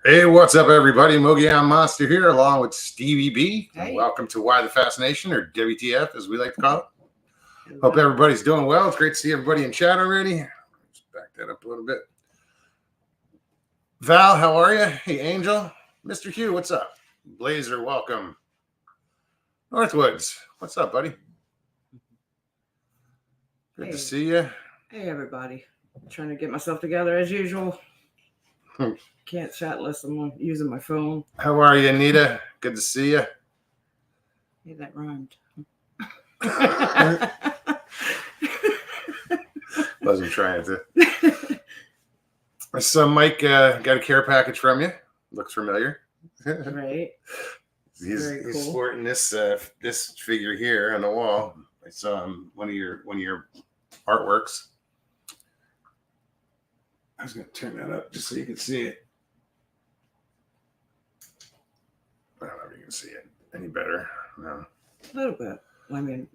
Hey, what's up, everybody? Mogian Monster here, along with Stevie B. Hey. And welcome to Why the Fascination, or WTF, as we like to call it. Hello. Hope everybody's doing well. It's great to see everybody in chat already. Let's back that up a little bit. Val, how are you? Hey, Angel. Mr. Hugh, what's up? Blazer, welcome. Northwoods, what's up, buddy? Good to see you. Hey, everybody. Trying to get myself together as usual. Can't chat unless I'm using my phone. How are you, Anita? Good to see you. Hey, that rhymed. Wasn't trying to. So Mike got a care package from you. Looks familiar. Right. He's cool. sporting this this figure here on the wall. I saw him one of your artworks. I was going to turn that up just so you can see it. I don't know if you can see it any better. No. A little bit. I mean.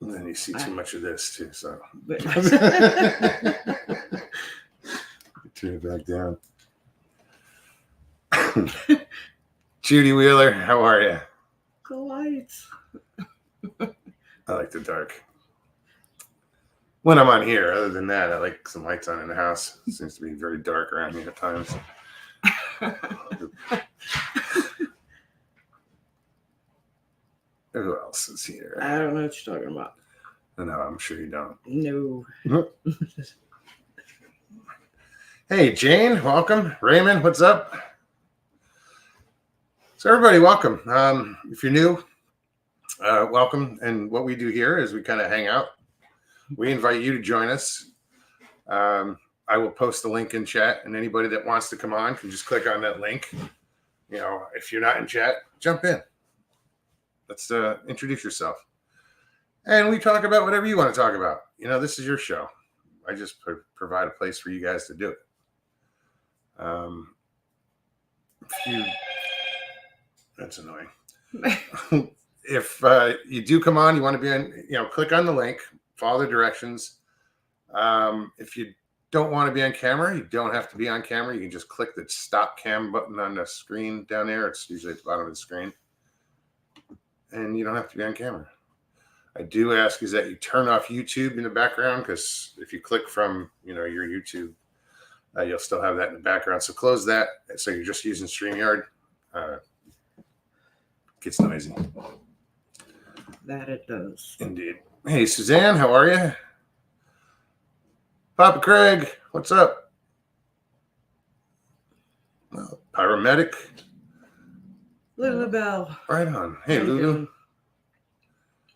And then you see too much of this too. So. But... Turn it back down. Judy Wheeler, how are you? The lights. I like the dark. When I'm on here, other than that, I like some lights on in the house. It seems to be very dark around here at times. Who else is here? I don't know what you're talking about. No, I'm sure you don't. No. Hey, Jane, welcome. Raymond, what's up? So everybody, welcome. If you're new, welcome. And what we do here is we kind of hang out. We invite you to join us. I will post the link in chat, and anybody that wants to come on can just click on that link. You know, if you're not in chat, jump in. Let's introduce yourself. And we talk about whatever you want to talk about. You know, this is your show. I just provide a place for you guys to do it. That's annoying. If you do come on, you want to be on, click on the link, follow the directions. If you don't want to be on camera, you don't have to be on camera. You can just click the stop cam button on the screen down there. It's usually at the bottom of the screen. And you don't have to be on camera. I do ask is that you turn off YouTube in the background, because if you click from, your YouTube, you'll still have that in the background. So close that. So you're just using StreamYard. Gets noisy. That it does. Indeed. Hey, Suzanne, how are you? Papa Craig, what's up? Well, Pyromedic. Lulu Bell. Right on. Hey, Lulu.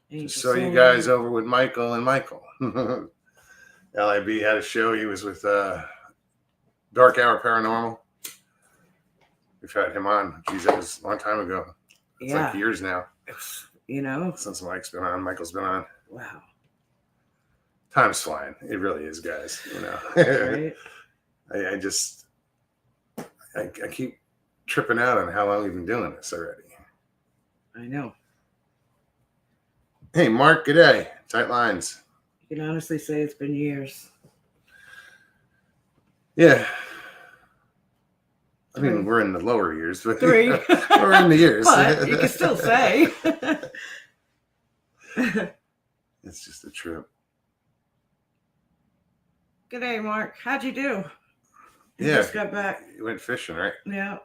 Just saw you so guys over with Michael and Michael. LIB had a show. He was with Dark Hour Paranormal. We've had him on. Geez, that was a long time ago. It's like years now. Since Mike's been on, Michael's been on. Wow. Time's flying. It really is, guys. Right? I keep tripping out on how long we've been doing this already. I know. Hey, Mark, good day. Tight lines. You can honestly say it's been years. Yeah. I mean, we're in the lower years, but 3. We're in the years. But you can still say. It's just a trip. Good day, Mark. How'd you do? You Yeah. just got back. You went fishing, right? Yeah.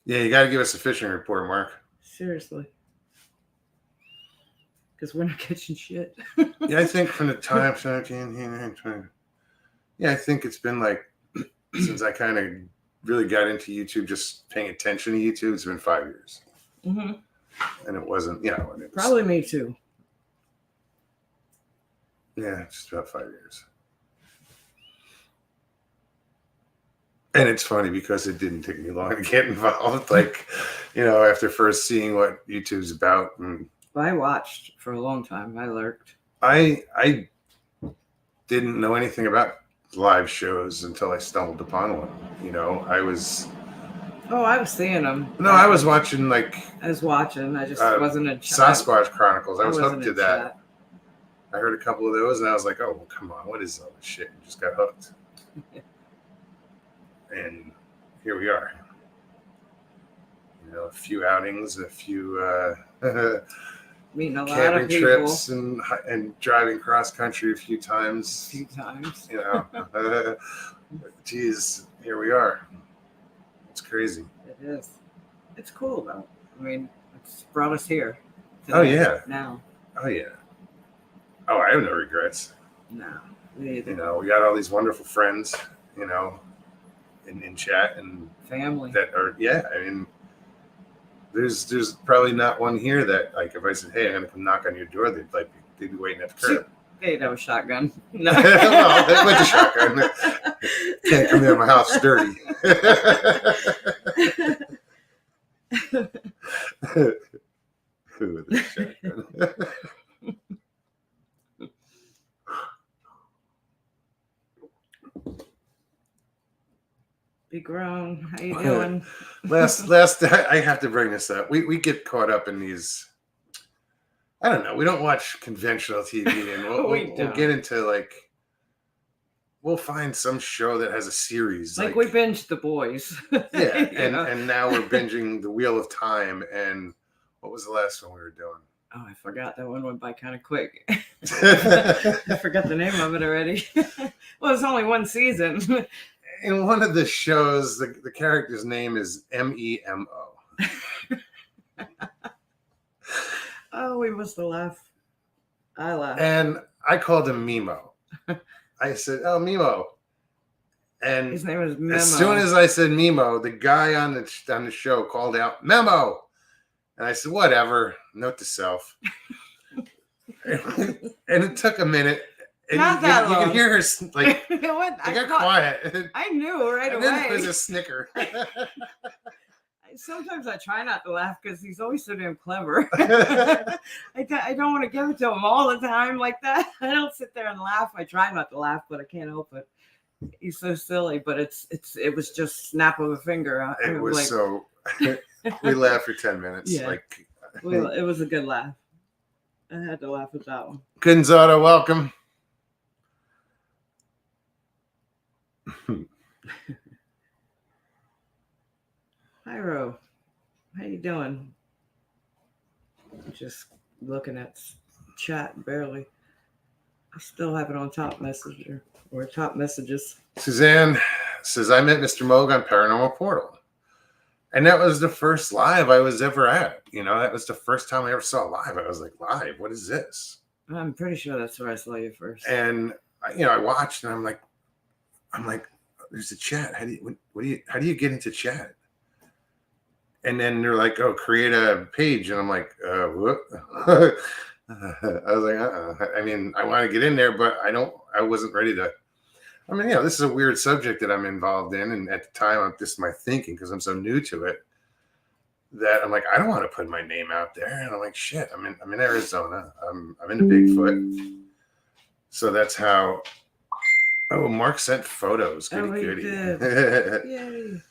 Yeah, you got to give us a fishing report, Mark. Seriously. Because we're not catching shit. Yeah, I think from the time 17, 18, 20. Yeah, I think it's been like, since I kind of really got into YouTube, just paying attention to YouTube, it's been 5 years. Mm-hmm. And it wasn't, Probably me too. Yeah, just about 5 years. And it's funny because it didn't take me long to get involved. Like, after first seeing what YouTube's about. And I watched for a long time. I lurked. I didn't know anything about live shows until I stumbled upon one. I was seeing them. No, I was watching I just wasn't in chat. Sasquatch Chronicles. I was hooked to that. Chat. I heard a couple of those and I was like, oh, well, come on. What is all this shit? I just got hooked. And here we are. You know, a few outings, a few Meeting a lot camping of people. trips, and driving cross country a few times. A few times. You know, geez, here we are. It's crazy. It is. It's cool though. I mean, it's brought us here. Oh yeah. Now. Oh yeah. Oh, I have no regrets. No. Me either. You know, we got all these wonderful friends. You know, in chat and family that are I mean, there's probably not one here that, like, if I said, hey, I'm gonna come knock on your door, they'd be waiting at the curb. Hey, that was shotgun. No. Well, with the shotgun. Can't come in my house dirty. With the shotgun. Be grown. How you doing? last I have to bring this up. We get caught up in these. I don't know. We don't watch conventional TV, and we'll get into, like, we'll find some show that has a series. Like we binged The Boys. Yeah, and now we're binging The Wheel of Time. And what was the last one we were doing? Oh, I forgot. That one went by kind of quick. I forgot the name of it already. Well, it's only one season. In one of the shows, the character's name is Memo. Oh, we must have laughed. I laughed. And I called him Memo. I said, "Oh, Memo." And his name is Memo. As soon as I said Memo, the guy on the show called out Memo. And I said, "Whatever, note to self." And it took a minute. And Not that long. You could hear her, like, what? I got quiet. I knew right and away. Then there was a snicker. Sometimes I try not to laugh because he's always so damn clever. I don't want to give it to him all the time like that. I don't sit there and laugh. I try not to laugh, but I can't help it. He's so silly, but it was just snap of a finger. It was like, so. We laughed for 10 minutes. Yeah. Like, it was a good laugh. I had to laugh at that one. Gonzaga, welcome. Hi, Ro. How you doing? Just looking at chat barely. I still have it on top messenger or top messages. Suzanne says, I met Mr. Moog on Paranormal Portal. And that was the first live I was ever at. You know, that was the first time I ever saw live. I was like, live? What is this? I'm pretty sure that's where I saw you first. And, you know, I watched and I'm like, there's a chat. How do you get into chat? And then they're like, oh, create a page. And I'm like, what? I was like, I mean, I want to get in there, but I wasn't ready to. I mean, you know, this is a weird subject that I'm involved in. And at the time, this is my thinking because I'm so new to it that I'm like, I don't want to put my name out there. And I'm like, shit, I'm in Arizona. I'm into Bigfoot. So that's how. Oh, Mark sent photos. Goody. Yay.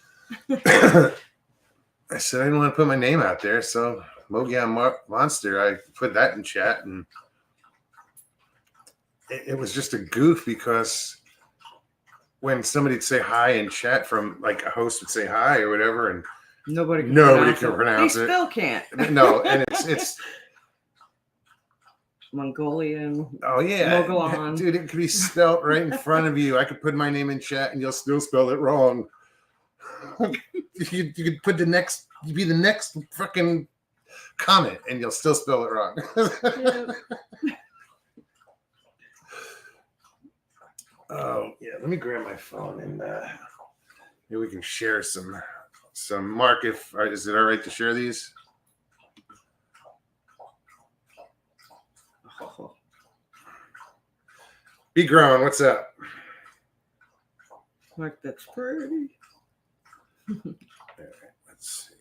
I said I didn't want to put my name out there, so Mogion Monster, I put that in chat, and it was just a goof because when somebody'd say hi in chat from, like, a host would say hi or whatever, and nobody can pronounce it. They still can't. No, and it's Mongolian. Oh yeah, Mogollon. Dude, it could be spelled right in front of you. I could put my name in chat, and you'll still spell it wrong. You could put you'd be the next fucking comment, and you'll still spell it wrong. Yeah. Oh yeah, let me grab my phone and maybe we can share some. Mark, is it all right to share these? Oh. Be grown. What's up? Mark, that's pretty. All right, let's see.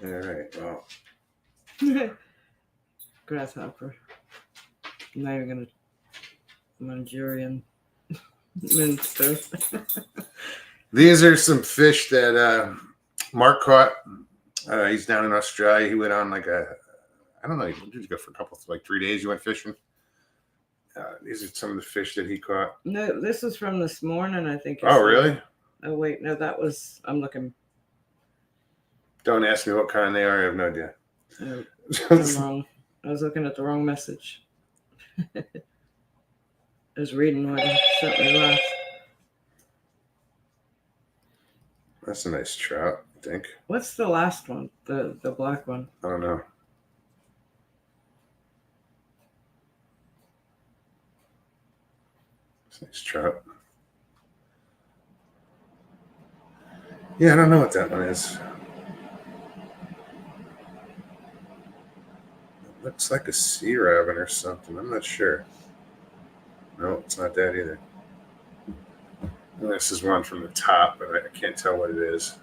All right, well. Grasshopper. I'm not even going to Manchurian minster. These are some fish that Mark caught. He's down in Australia. He went on like I don't know, he did go for a couple, like 3 days. He went fishing. These are some of the fish that he caught. No, this is from this morning, I think. Oh, really? Oh, wait, no, I'm looking. Don't ask me what kind they are. I have no idea. No, I'm wrong. I was looking at the wrong message. I was reading what he sent me last. That's a nice trout, I think. What's the last one? The black one? I don't know. It's a nice trout. Yeah, I don't know what that one is. It looks like a sea rabbit or something. I'm not sure. No, it's not that either. This is one from the top, but I can't tell what it is.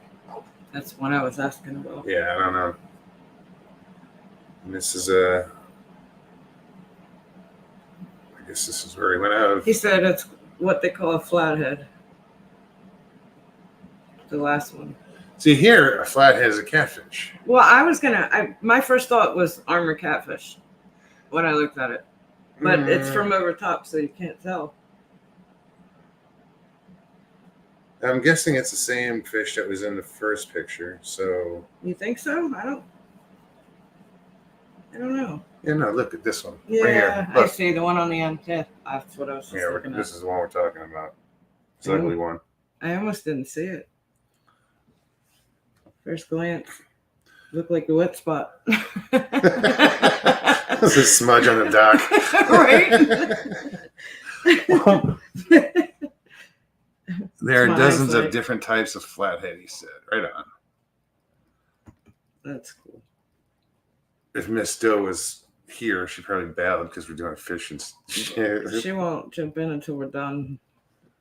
That's one I was asking about. Yeah, I don't know. And this is I guess this is where he went out of. He said it's what they call a flathead. The last one. See here, a flathead is a catfish. Well, my first thought was armor catfish when I looked at it. But it's from over top, so you can't tell. I'm guessing it's the same fish that was in the first picture. So you think so? I don't know. Yeah, no, look at this one. Yeah, right here. Look. I see the one on the end. Yeah, that's what I was just looking at. This is the one we're talking about. It's the ugly one. I almost didn't see it. First glance, looked like a wet spot. There's a smudge on the dock. Right? There are dozens of different types of flathead, he said. Right on. That's cool. If Miss Doe was here, she probably bailed because we're doing fish and shit. She won't jump in until we're done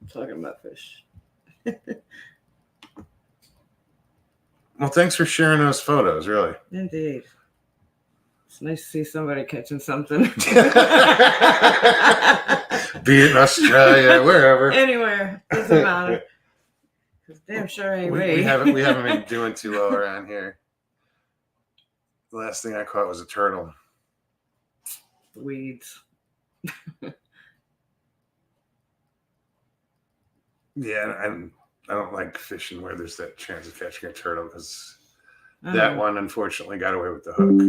talking about fish. Well, thanks for sharing those photos, really. Indeed. It's nice to see somebody catching something. Be it in Australia, wherever. Anywhere. Doesn't matter. Damn sure ain't me. We haven't been doing too well around here. The last thing I caught was a turtle. Weeds. Yeah, I don't like fishing where there's that chance of catching a turtle because that one unfortunately got away with the hook.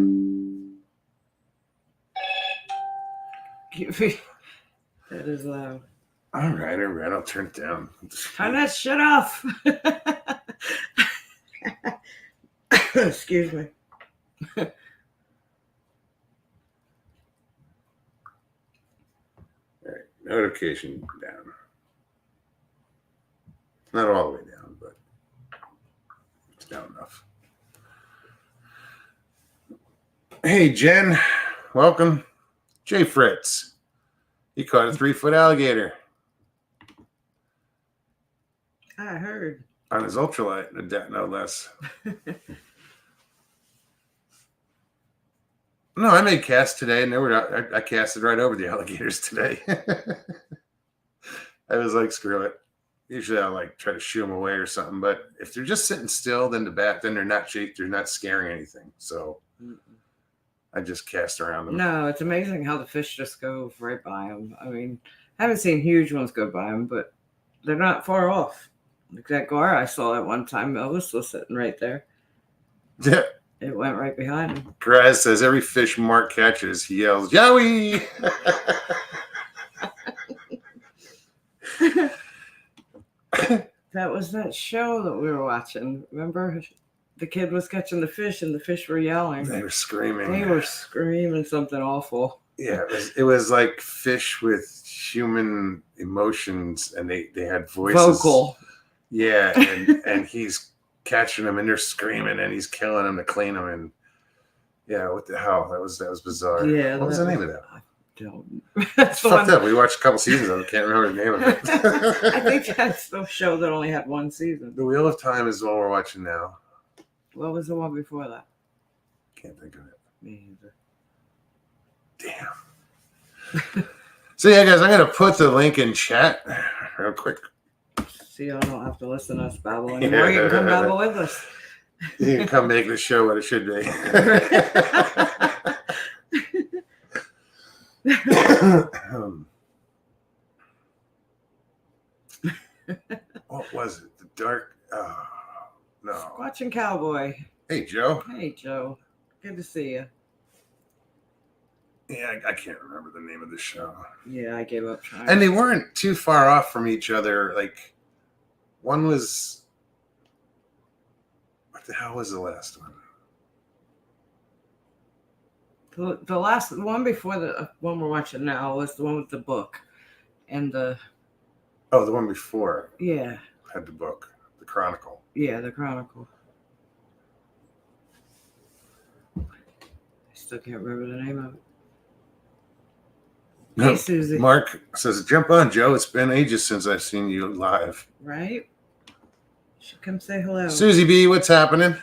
That is loud. All right, I'll turn it down. Turn that shit off. Excuse me. All right, notification down. Not all the way down, but it's down enough. Hey, Jen, welcome. Jay Fritz. He caught a 3-foot alligator. I heard. On his ultralight, no less. No, I made casts today, and I casted right over the alligators today. I was like, screw it. Usually I'll like try to shoo them away or something, but if they're just sitting still, then they're not scaring anything. So I just cast around them. No, it's amazing how the fish just go right by them. I mean, I haven't seen huge ones go by them, but they're not far off. Like that gar I saw at one time, Elvis was sitting right there. Yeah. It went right behind him. Graz says every fish Mark catches, he yells, Yowie! That was that show that we were watching. Remember? The kid was catching the fish and the fish were yelling. They were screaming. They were screaming something awful. Yeah, it was like fish with human emotions, and they had voices. Vocal. Yeah, and he's catching them, and they're screaming, and he's killing them to clean them, and yeah, what the hell? That was bizarre. Yeah. What was the name of that? I don't. It's fucked up. We watched a couple seasons of it. I can't remember the name of it. I think that's the show that only had one season. The Wheel of Time is the one we're watching now. What was the one before that? Can't think of it. Me either. Damn. So yeah, guys, I'm gonna put the link in chat real quick. So y'all don't have to listen to us babble anymore. You can come babble with us. You can come make the show what it should be. What was it? The dark. Oh, no. Watching Cowboy. Hey, Joe. Hey, Joe. Good to see you. Yeah, I can't remember the name of the show. Yeah, I gave up trying. And they weren't too far off from each other. Like, one was. What the hell was the last one? The last one before the one we're watching now was the one with the book. And the. Oh, the one before. Yeah. Had the book. The Chronicle. Yeah, the Chronicle. I still can't remember the name of it. Hey, Susie. Mark says, jump on, Joe. It's been ages since I've seen you live. Right? Should come say hello. Susie B, what's happening?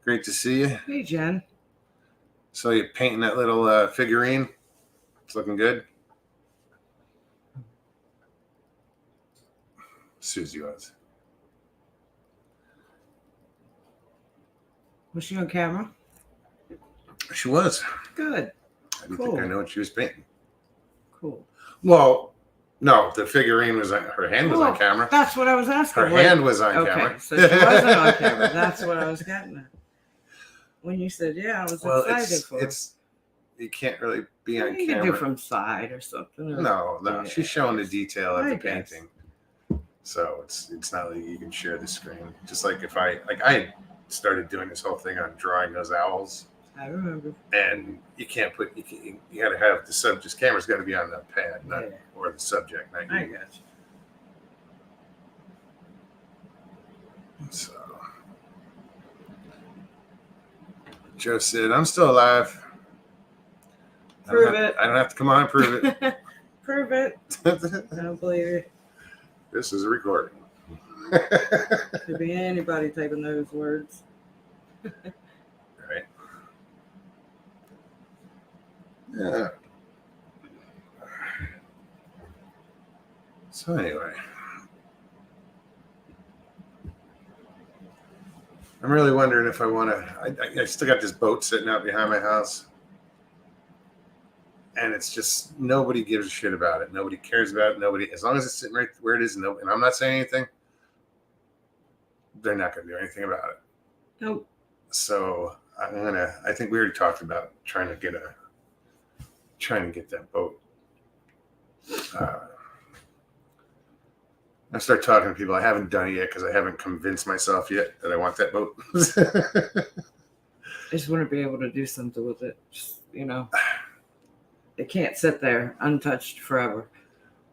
Great to see you. Hey, Jen. So you're painting that little figurine. It's looking good. Susie was. Was she on camera? She was. Good. I didn't Cool. think I know what she was painting. Cool. Well, no, the figurine was on, her hand was on Oh, camera. That's what I was asking. Her hand was on Okay, camera. so she wasn't on camera. That's what I was getting at. When you said, yeah, I was Well, excited for it. it's you can't really be on You camera. can do from side or something. Or, No, Yeah. she's showing the detail of I the guess. painting. So it's not like you can share the screen. Just like if I started doing this whole thing on drawing those owls, I remember. and you can't put you got to have the subject camera's got to be on the pad, not Yeah. or the subject, not I you. got you. So Joe said, "I'm still alive. Prove it. I don't have to come on and prove it." Prove it. I don't believe it. This is a recording. Could be anybody typing those words. Right. Yeah. So anyway, I'm really wondering if I want to. I still got this boat sitting out behind my house, and it's just nobody gives a shit about it. Nobody cares about it. Nobody, as long as it's sitting right where it is, and I'm not saying anything. They're not going to do anything about it. Nope. So I think we already talked about trying to get that boat. I start talking to people. I haven't done it yet because I haven't convinced myself yet that I want that boat. I just want to be able to do something with it. Just, it can't sit there untouched forever.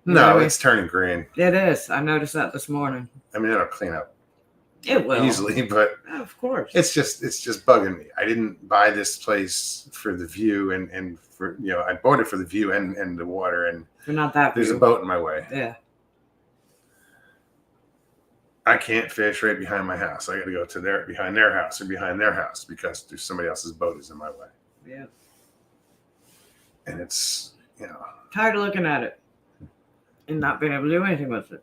You know what I No, mean? it's turning green. It is. I noticed that this morning. I mean, it'll clean up It will. easily, but Of course. it's just bugging me. I didn't buy this place for the view and for I bought it for the view and the water, and You're not that there's a view. boat in my way. Yeah. I can't fish right behind my house. I got to go to behind their house or behind their house because there's somebody else's boat is in my way. Yeah. And it's, Tired of looking at it and not being able to do anything with it.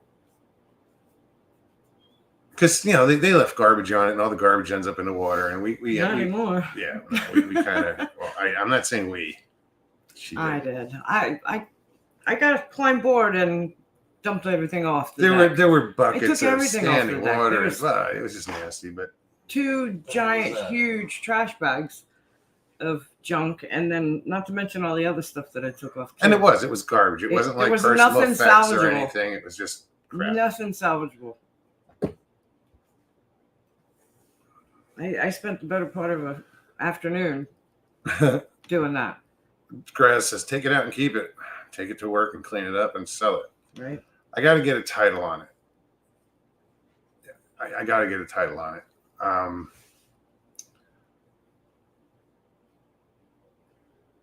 because, they left garbage on it and all the garbage ends up in the water. And we Not anymore. yeah, we kind of, well, I'm not saying we. She I did. did. I got a climb board and dumped everything off. There were buckets took of everything off standing the deck. water. There's- It was just nasty, but 2 giant, huge trash bags of junk, and then not to mention all the other stuff that I took off. and too. it wasn't garbage. It wasn't there like was personal nothing effects or salvageable. anything. It was just crap. Nothing salvageable. I spent the better part of an afternoon doing that. Grass says, take it out and keep it. Take it to work and clean it up and sell it. Right? I got to get a title on it. Yeah, I got to get a title on it.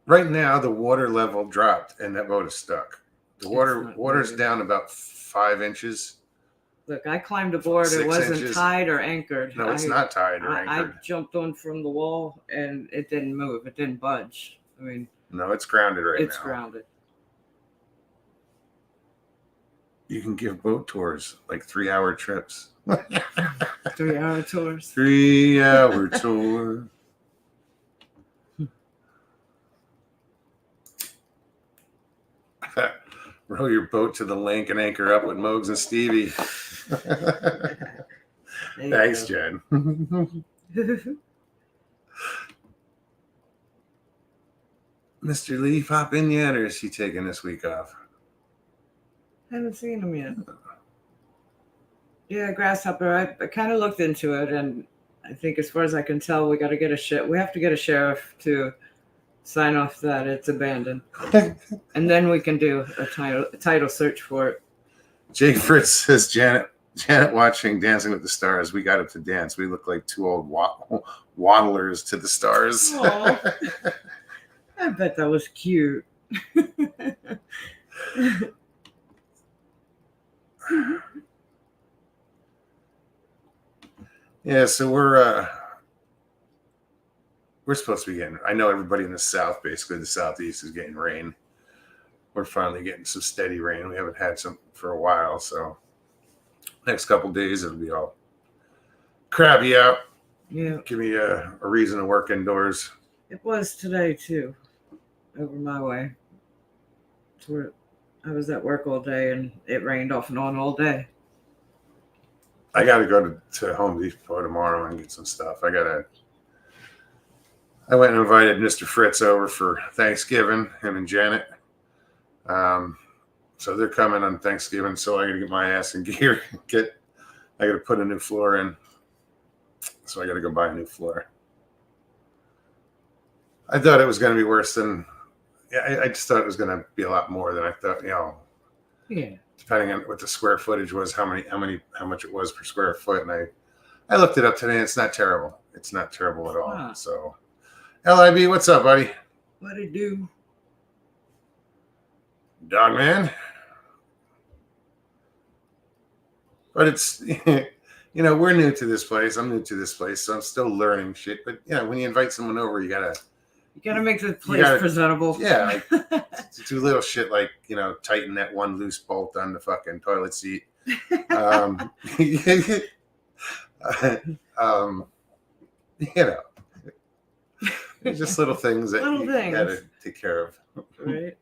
Right now, the water level dropped and that boat is stuck. The water's moving. down about 5 inches. Look, I climbed aboard. 6 It wasn't inches. tied or anchored. No, it's not tied or I anchored. jumped on from the wall and it didn't move. It didn't budge. I mean, No, it's grounded right it's now. grounded. You can give boat tours, like 3-hour trips. 3-hour tours. 3-hour tour. Row your boat to the lake and anchor up with Mogs and Stevie. Thanks, Jen. Mr. Leaf, hop in yet, or is he taking this week off? I haven't seen him yet. Yeah, grasshopper. I kind of looked into it, and I think, as far as I can tell, we got to get we have to get a sheriff to sign off that it's abandoned, and then we can do a title search for it. Jake Fritz says, Janet watching Dancing with the Stars. We got up to dance. We look like two old waddlers to the stars. I bet that was cute. Yeah, so we're supposed to be getting, I know everybody in the south, basically the southeast, is getting rain. We're finally getting some steady rain. We haven't had some for a while, so next couple days it'll be all crabby out. Yeah. Give me a reason to work indoors. It was today too, over my way. I was at work all day and it rained off and on all day. I got to go to Home Depot tomorrow and get some stuff. I went and invited Mr. Fritz over for Thanksgiving, him and Janet. So they're coming on Thanksgiving, so I got to get my ass in gear. I got to put a new floor in. So I got to go buy a new floor. I thought it was going to be worse than, I just thought it was going to be a lot more than I thought, Yeah. Depending on what the square footage was, how much it was per square foot. And I looked it up today. And it's not terrible. It's not terrible at all. Wow. So LIB, what's up, buddy? What'd it do? Dog man. But it's, we're new to this place. I'm new to this place, so I'm still learning shit. But when you invite someone over, you gotta make the place presentable. Yeah, to do little shit like tighten that one loose bolt on the fucking toilet seat. Just little things that you gotta take care of. Right.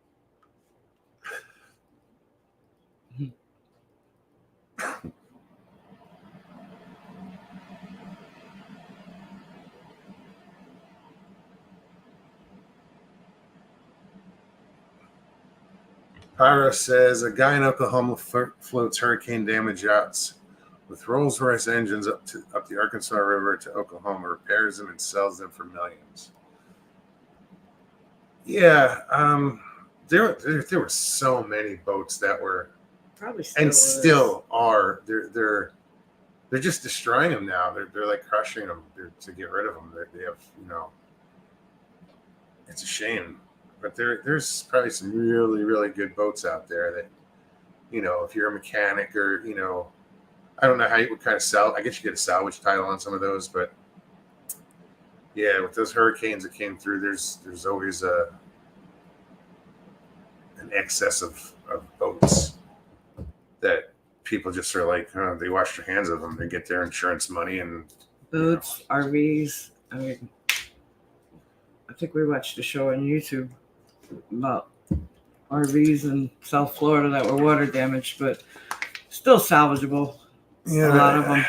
Pyro says a guy in Oklahoma floats hurricane damaged yachts with Rolls-Royce engines up the Arkansas River to Oklahoma, repairs them and sells them for millions. Yeah, there were so many boats that were probably still are. They're just destroying them now. They're like crushing them to get rid of them. They have it's a shame. But there's probably some really, really good boats out there that, if you're a mechanic or, I don't know how you would kind of sell. I guess you get a salvage title on some of those. But, yeah, with those hurricanes that came through, there's always an excess of boats that people just are like, they wash their hands of them. They get their insurance money and boats, RVs. I mean, I think we watched a show on YouTube about RVs in South Florida that were water damaged, but still salvageable. Yeah, a lot of them.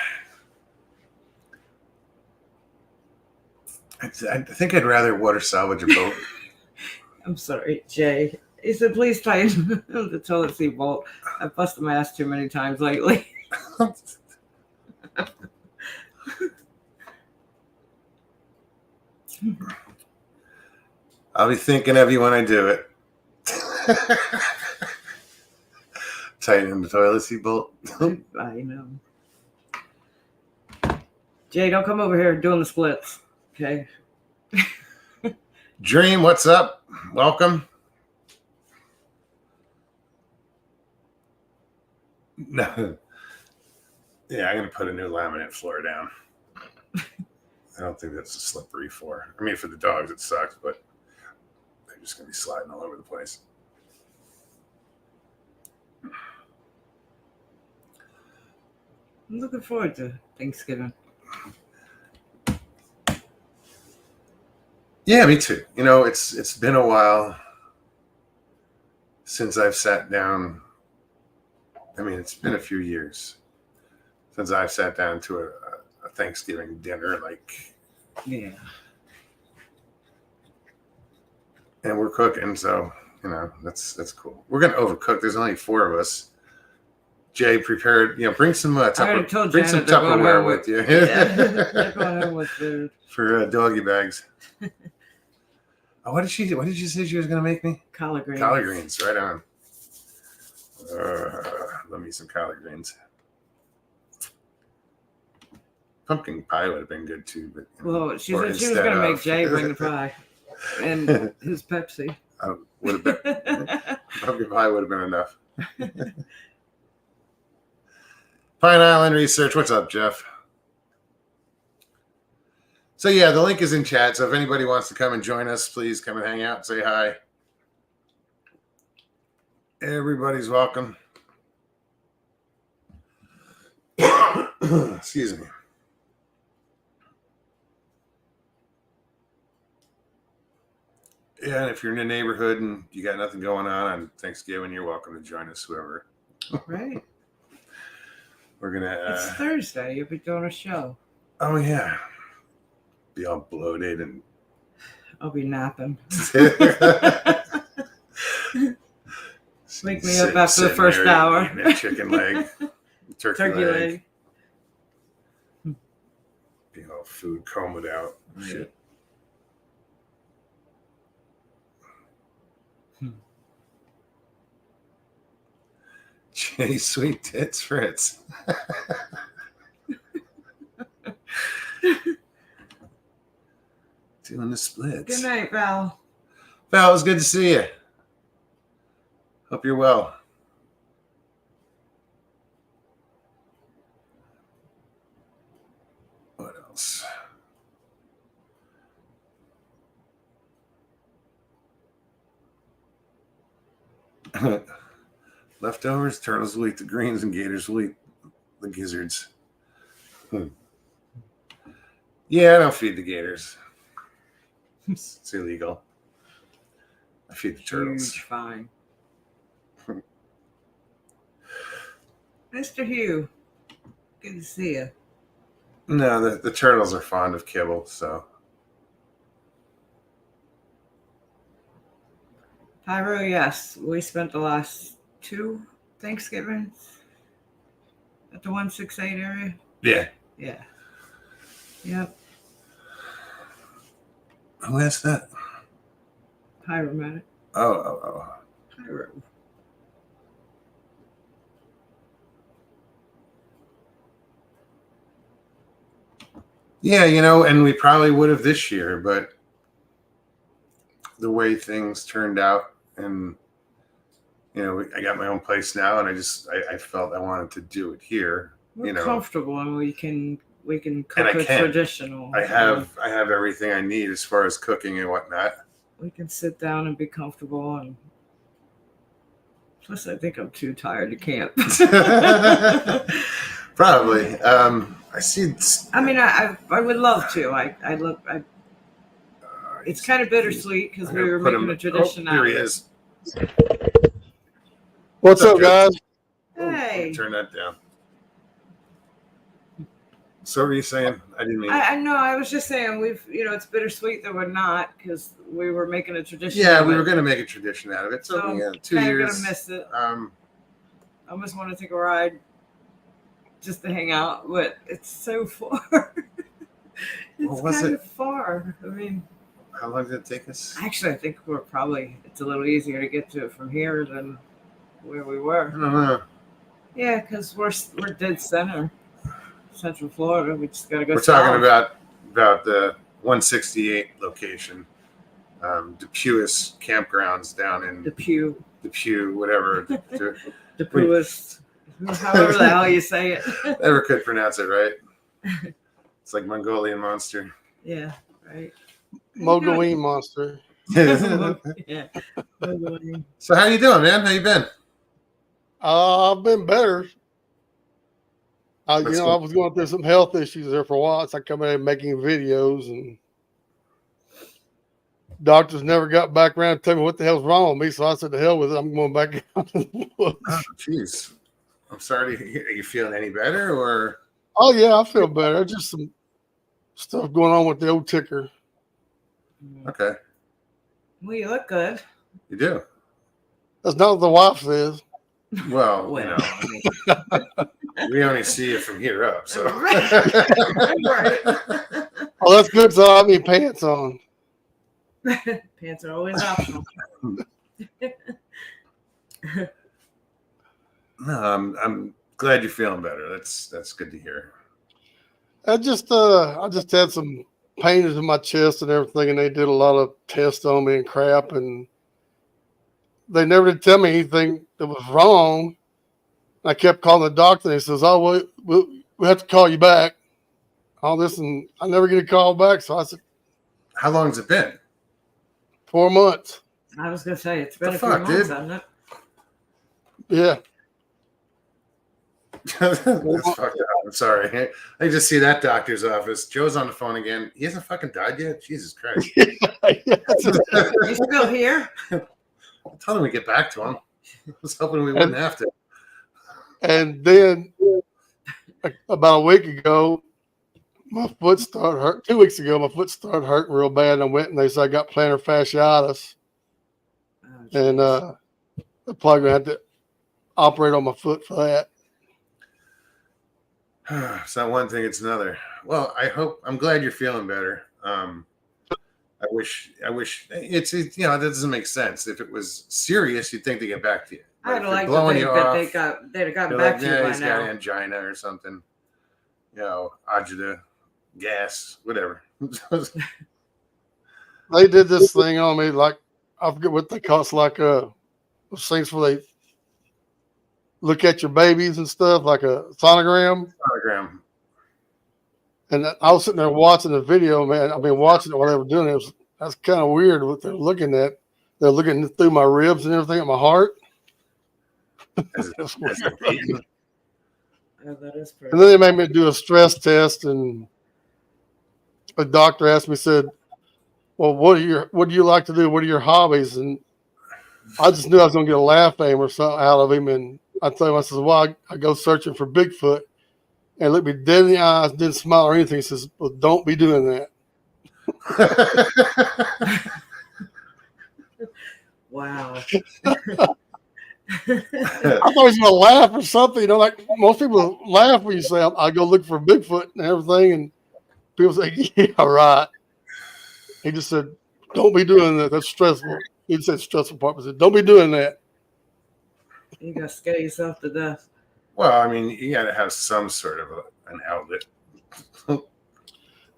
I think I'd rather water salvage a boat. I'm sorry, Jay. He said, please tighten the toilet seat bolt. I've busted my ass too many times lately. I'll be thinking of you when I do it. Tighten the toilet seat bolt. I know. Jay, don't come over here doing the splits. Okay. Dream, what's up? Welcome. No. Yeah, I'm going to put a new laminate floor down. I don't think that's a slippery floor. I mean, for the dogs, it sucks, but they're just going to be sliding all over the place. I'm looking forward to Thanksgiving. Yeah, me too. It's been a while since I've sat down. I mean, it's been a few years since I've sat down to a Thanksgiving dinner, Yeah. and we're cooking, so that's cool. We're gonna overcook. There's only 4 of us. Jay prepared, bring some I already told bring some Janet they're going Tupperware home with you. Yeah, they're going home with food. For doggy bags. Oh, what did she say she was gonna make me? Collard greens. Collard greens, right on. Love me some collard greens. Pumpkin pie would have been good too, but well, she said she was going to make Jay bring the pie and his Pepsi. Would have been pumpkin pie would have been enough. Pine Island Research, what's up, Jeff? So yeah, the link is in chat. So if anybody wants to come and join us, please come and hang out and say hi. Everybody's welcome. Excuse me. Yeah, and if you're in the neighborhood and you got nothing going on Thanksgiving, you're welcome to join us, whoever. Right. We're gonna. It's Thursday. You'll be doing a show. Oh yeah. Be all bloated and. I'll be napping. Wake me up after the first hour. Eating a chicken leg, turkey leg. Being all food combed out. Right. Shit. Jay, sweet tits, Fritz. Doing the splits. Good night, Val. Val, it was good to see you. Hope you're well. What else? Leftovers, turtles will eat the greens, and gators will eat the gizzards. Yeah, I don't feed the gators. It's illegal. I feed the turtles. Huge fine. Mr. Hugh, good to see you. No, the turtles are fond of kibble, so. Pyro, yes. We spent the last 2 Thanksgivings at the 168 area. Yeah. Yeah. Yep. Who asked that? Pyro met it. Oh. Pyro. Yeah, and we probably would have this year, but the way things turned out, and I got my own place now, and I felt I wanted to do it here. We're comfortable, and we can cook it traditional. I have everything I need as far as cooking and whatnot. We can sit down and be comfortable, and plus I think I'm too tired to camp. Probably. I see. I mean, I would love to. It's kind of bittersweet because we were making a tradition out of it. Here he is. What's up, guys? Hey. Turn that down. So what were you saying? I didn't mean. I know. I was just saying it's bittersweet that we're not because we were making a tradition. Yeah, we were going to make a tradition out of it. So yeah, 2 years. Gonna miss it. I almost want to take a ride just to hang out, but it's so far. It's kind of far. I mean, how long did it take us? Actually, I think it's a little easier to get to it from here than where we were. I don't know. Yeah, because we're dead center. Central Florida. We just got to go. We're talking about the 168 location, Depuous campgrounds down in Depew, whatever. Depuous, however the hell you say it. Never could pronounce it right. It's like Mongolian monster. Yeah, right. Mongolian monster. Yeah. So how you doing, man? How you been? I've been better. I That's I cool. was going through some health issues there for a while. So I come in making videos, and doctors never got back around to tell me what the hell's wrong with me. So I said, "The hell with it. I'm going back out to the woods." Oh, jeez. I'm sorry to hear. Are you feeling any better or? Oh yeah, I feel better. Just some stuff going on with the old ticker. Okay, Well, you look good. you do. That's not what the wife says. Well, Well, you know, I mean, we only see it from here up. So. right. Oh, that's good. So I have any pants on. Pants are always optional. No, I'm glad you're feeling better. That's good to hear. I just had some pains in my chest and everything, and they did a lot of tests on me and crap, and they never did tell me anything that was wrong. I kept calling the doctor, and he says, "Oh, we have to call you back." All this, and I never get a call back. So I said, How long's it been? 4 months. I was gonna say it's been The a few fuck, months, dude? hasn't it? Yeah. That's fucked up. I'm sorry. I just see that doctor's office. Joe's on the phone again. He hasn't fucking died yet? Jesus Christ. You still here? I told him we'd get back to him. I was hoping we wouldn't have to. And then about a week ago, my foot started hurt. 2 weeks ago, my foot started hurting real bad. And I went and they said I got plantar fasciitis. Oh, And jeez. they're probably going to have to operate on my foot for that. It's not one thing, it's another. Well, I'm glad you're feeling better. I wish it's that doesn't make sense. If it was serious, you'd think to get back to you. But I'd if they're like to blowing think you that off, they'd have gotten they're back like, to you yeah, by he's got now. angina or something. Agita, gas, whatever. They did this thing on me, like, I forget what they call it. It's like those things where they look at your babies and stuff, like a sonogram. Sonogram. And I was sitting there watching the video, man. I've been watching it while they were doing it. That's kind of weird what they're looking at. They're looking through my ribs and everything at my heart. As That's it's weird. beaten. Oh, that is pretty. And then they made me do a stress test, and the doctor asked me, said, "Well, what do you like to do? What are your hobbies?" And I just knew I was going to get a laugh aim or something out of him. And I told him, I said, "Well, I go searching for Bigfoot." And looked me dead in the eyes, didn't smile or anything. He says, "Well, don't be doing that." Wow. I thought he was going to laugh or something. Like most people laugh when you say, "I go look for Bigfoot and everything." And people say, "Yeah, right." He just said, "Don't be doing that. That's stressful." He said stressful part, but he said, "Don't be doing that." You gotta scare yourself to death. Well, I mean, you got to have some sort of an outlet.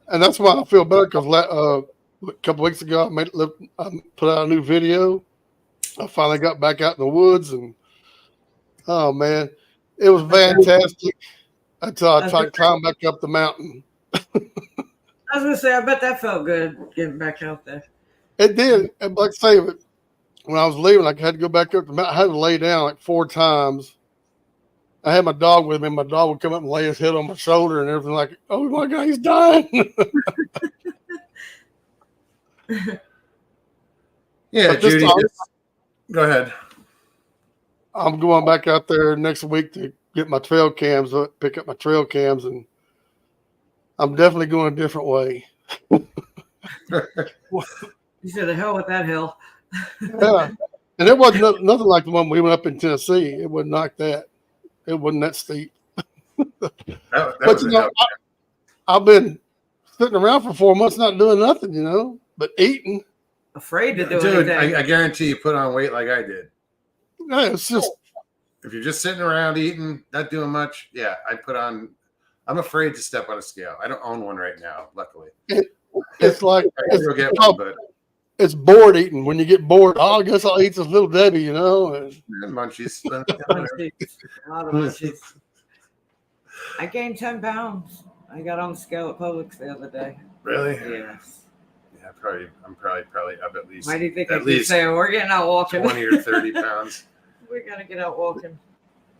And that's why I feel better because a couple weeks ago I put out a new video. I finally got back out in the woods, and oh man, it was fantastic until I tried to climb back up the mountain. I was gonna say, I bet that felt good getting back out there. It did. And like I say, when I was leaving, I had to go back up the mountain. I had to lay down like 4 times. I had my dog with me. My dog would come up and lay his head on my shoulder and everything, like, "Oh my God, he's dying." Yeah, But this Judy, time- go ahead. I'm going back out there next week to get my trail cams, pick up my trail cams, and I'm definitely going a different way. You said, "The hell with that hill." Yeah. And it wasn't nothing like the one we went up in Tennessee. It wasn't like that. It wasn't that steep. That But was a help. I've been sitting around for 4 months not doing nothing, but eating. Afraid to do Dude, anything. I guarantee you put on weight like I did. Yeah, it's just If you're just sitting around eating, not doing much, yeah, I'm afraid to step on a scale. I don't own one right now, luckily. it's like I can go get one, but it's bored eating. When you get bored, I guess I'll eat this little Debbie, and munchies. Munchies. A lot of munchies. I gained 10 pounds. I got on the scale at Publix the other day. Really? Yes. Yeah, I'm probably up at least Why do you think I at keep least saying we're getting out walking? 20 or 30 pounds. We gotta get out walking.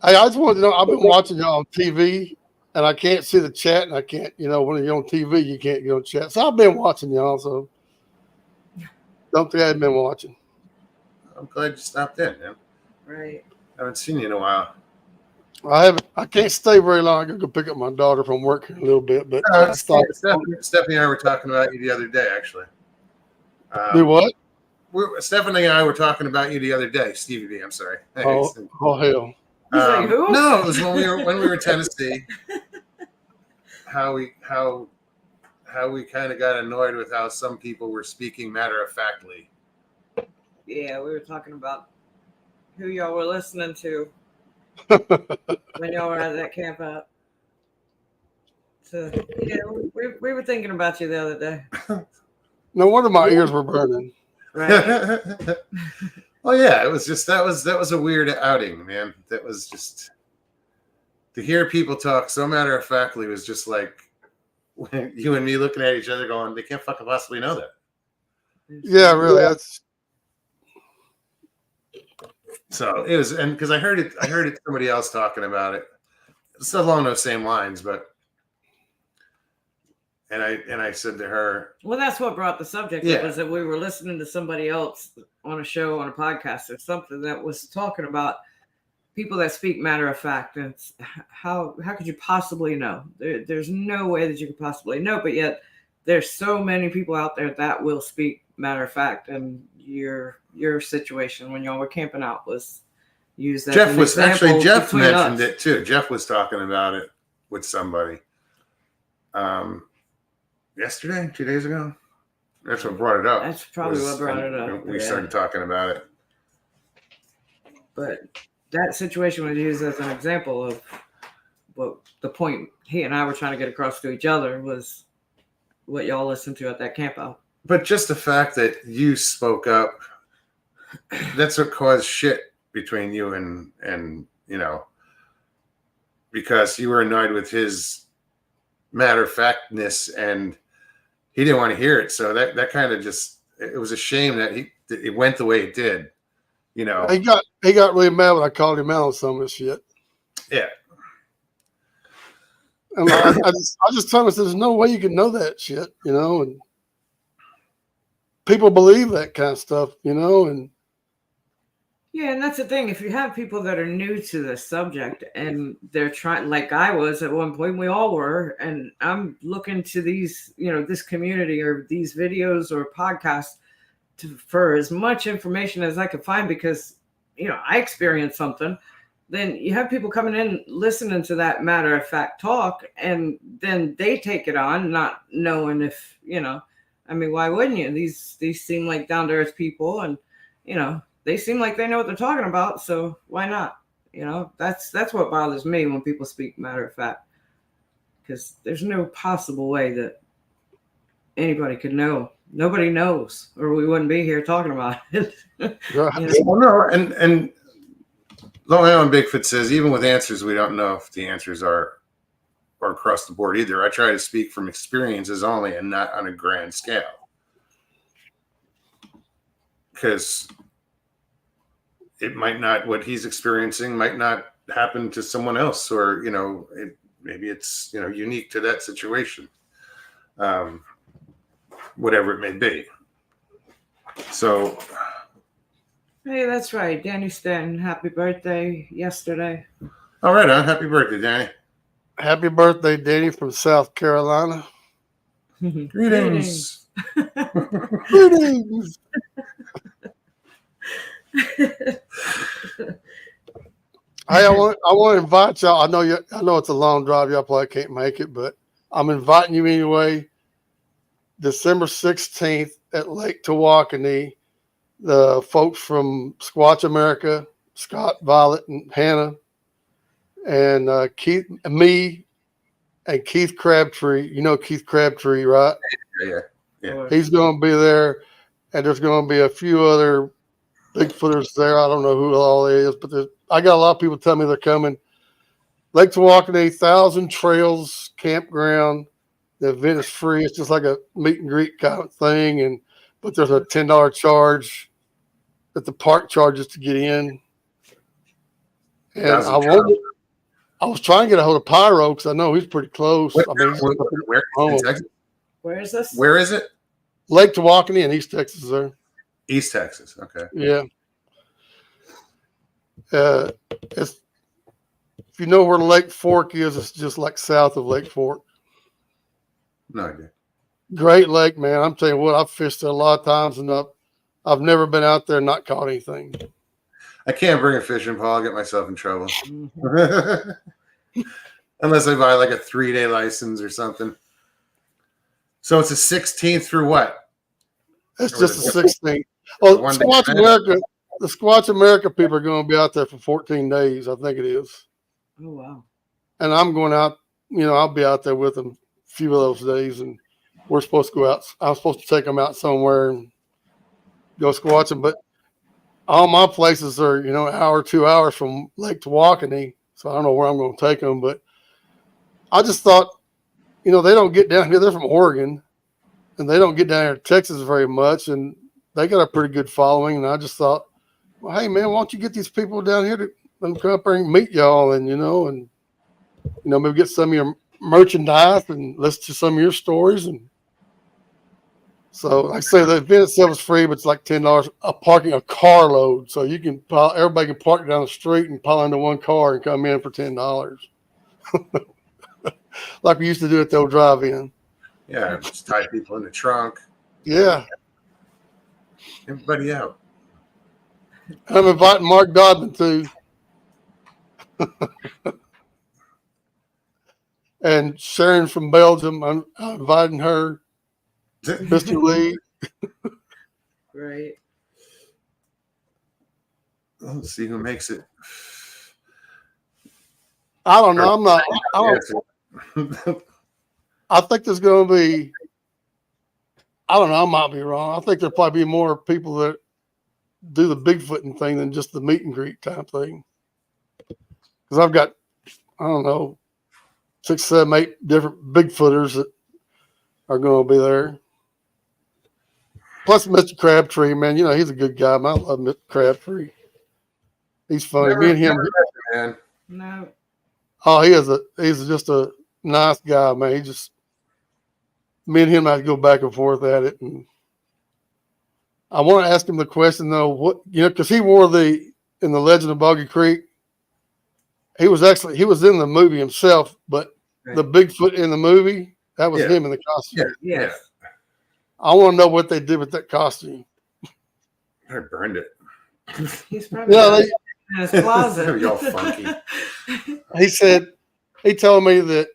I just wanted to know. I've been watching y'all on TV, and I can't see the chat, and I can't, when you're on TV, you can't go on chat. So I've been watching y'all, so don't think I've been watching. I'm glad you stopped in, man. Right. I haven't seen you in a while. I can't stay very long. I gotta go pick up my daughter from work here in a little bit, but Stephanie and I were talking about you the other day, actually. Do what? Stephanie and I were talking about you the other day. Stevie B, I'm sorry. Oh hell. He's like, who? No, it was when we were in Tennessee. How we kind of got annoyed with how some people were speaking matter of factly. Yeah, we were talking about who y'all were listening to when y'all were at that camp out. So yeah, we were thinking about you the other day. No wonder my ears were burning. Right. Well, yeah, it was just that was a weird outing, man. That was just to hear people talk so matter of factly was just like you and me looking at each other going, they can't fucking possibly know that. Yeah, really. That's so it was, and because I heard it somebody else talking about it. It's along those same lines, but and I said to her, well, that's what brought the subject up, was that we were listening to somebody else on a show, on a podcast or something that was talking about people that speak matter of fact. And it's, how could you possibly know? There's no way that you could possibly know, but yet there's so many people out there that will speak matter of fact. And your situation when y'all were camping out was used as Jeff an was example actually Jeff between mentioned us. it too. Jeff was talking about it with somebody yesterday, 2 days ago. That's what brought it up. That's probably what brought it up. We started talking about it. But that situation was used as an example of what the point he and I were trying to get across to each other was what y'all listened to at that camp out. But just the fact that you spoke up, that's what caused shit between you and because you were annoyed with his matter of factness and he didn't want to hear it. So that kind of just, it was a shame that it went the way it did. He got really mad when I called him out on some of this shit. Yeah. And I just told him, I said, there's no way you can know that shit, and people believe that kind of stuff, and yeah, and that's the thing. If you have people that are new to the subject and they're trying, like I was at one point, we all were, and I'm looking to these, this community or these videos or podcasts for as much information as I could find because, I experienced something. Then you have people coming in, listening to that matter of fact talk, and then they take it on, not knowing if, why wouldn't you? These seem like down to earth people, and, they seem like they know what they're talking about. So why not? That's what bothers me when people speak matter of fact, because there's no possible way that anybody could know. Nobody knows, or we wouldn't be here talking about it. Well, no, and Long Island Bigfoot says even with answers, we don't know if the answers are across the board either. I try to speak from experiences only and not on a grand scale, because it might not, what he's experiencing might not happen to someone else, or maybe it's unique to that situation, whatever it may be. So hey, that's right, Danny Stanton, happy birthday yesterday. All right, happy birthday, Danny. Happy birthday, Danny from South Carolina. Greetings. Greetings. Hey, I want to invite y'all. I know it's a long drive. Y'all probably can't make it, but I'm inviting you anyway. December 16th at Lake Tawakoni. The folks from Squatch America, Scott, Violet, and Hannah, and Keith, me, and Keith Crabtree. You know Keith Crabtree, right? Yeah. He's going to be there, and there's going to be a few other Bigfooters there. I don't know who all it is, but I got a lot of people telling me they're coming. Lake Tawakoni, 1,000 Trails Campground. The event is free. It's just like a meet and greet kind of thing, but there's a $10 charge that the park charges to get in. And I was trying to get a hold of Pyro because I know he's pretty close. I mean, he's Where in Texas? Where is this? Where is it? Lake Tawakoni in East Texas there. East Texas. Okay. Yeah. It's if you know where Lake Fork is, it's just like south of Lake Fork. No idea. Great lake, man. I'm telling you what, I've fished there a lot of times, and I've never been out there and not caught anything. I can't bring a fishing pole. I'll get myself in trouble. Mhm. Unless I buy like a 3-day license or something. So it's the 16th through what? It's Or just the- the 16th. Oh, one day Squatch event. America. The Squatch America people are going to be out there for 14 days, I think it is. Oh wow. And I'm going out. I'll be out there with them a few of those days, and we're supposed to go out. I'm supposed to take them out somewhere and go squatching. But all my places are, an hour, 2 hours from Lake Tawakoni, so I don't know where I'm going to take them. But I just thought, they don't get down here. They're from Oregon, and they don't get down here to Texas very much, and they got a pretty good following. And I just thought, well, hey man, why don't you get these people down here to come up there and meet y'all, and maybe get some of your merchandise and listen to some of your stories. And so, like I say, the event itself is free, but it's like $10 a car load. So everybody can park down the street and pile into one car and come in for $10, like we used to do at the old drive-in. Yeah, just tie people in the trunk. Yeah, Everybody out. I'm inviting Mark Godman too. And Sharon from Belgium, I'm inviting her. Mr. Lee. Right. Let's see who makes it. I don't know. I think there's going to be, I don't know, I might be wrong. I think there'll probably be more people that do the Bigfooting thing than just the meet and greet type thing. Because I've got, I don't know, 6, 7, 8 different Bigfooters that are going to be there. Plus Mr. Crabtree, man, he's a good guy. Man, I love Mr. Crabtree. He's funny. Me and him, Man. No. oh, he's just a nice guy, man. Me and him had to go back and forth at it. And I want to ask him the question though, because he wore in the Legend of Boggy Creek. He was in the movie himself, but the Bigfoot in the movie, that was him in the costume. Yeah. Yes. I want to know what they did with that costume. I burned it. He's probably in his closet. You're all funky. He told me that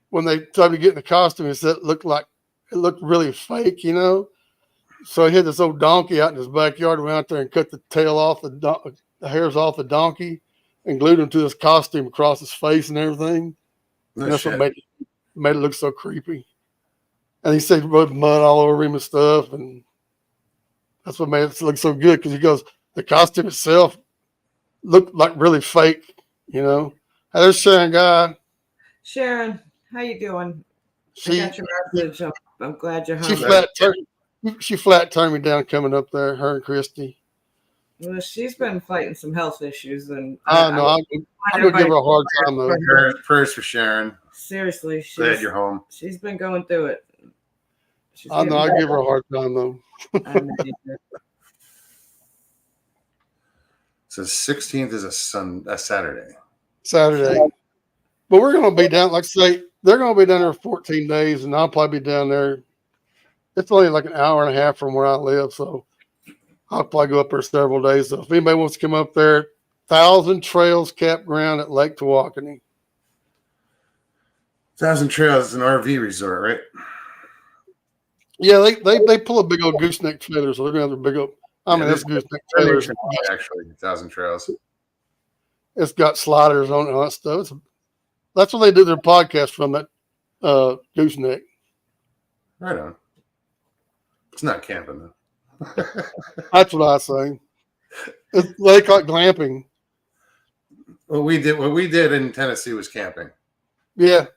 when they tried to get in the costume, he said it looked really fake, So he had this old donkey out in his backyard. Went out there and cut the tail off the hairs off the donkey and glued him to his costume across his face and everything. And that's what made it look so creepy. And he said he rubbed mud all over him and stuff, and that's what made it look so good. Because he goes, the costume itself looked like really fake, Hey, there's Sharon Guy. Sharon, how you doing? I got your message. I'm glad you're home. She flat turned me down coming up there. Her and Christy. Well, she's been fighting some health issues, and I know. I'm gonna give her a hard time though. Prayers for Sharon. Seriously, Glad you're home. she's been going through it. I know. I give her a hard time though. So 16th is a Saturday. Saturday. But we're gonna be down. Like I say, they're gonna be down there 14 days, and I'll probably be down there. It's only like an hour and a half from where I live, so I'll probably go up there several days. So if anybody wants to come up there, 1,000 Trails Campground at Lake Tawakoni. 1,000 Trails is an RV resort, right? Yeah, they pull a big old gooseneck trailer, so they're gonna have a big old. That's gooseneck trailers. Actually, 1,000 Trails. It's got sliders on it and all that stuff. That's what they do their podcast from, that gooseneck. Right on. It's not camping though. That's what I say. They call it glamping. What we did in Tennessee was camping. Yeah.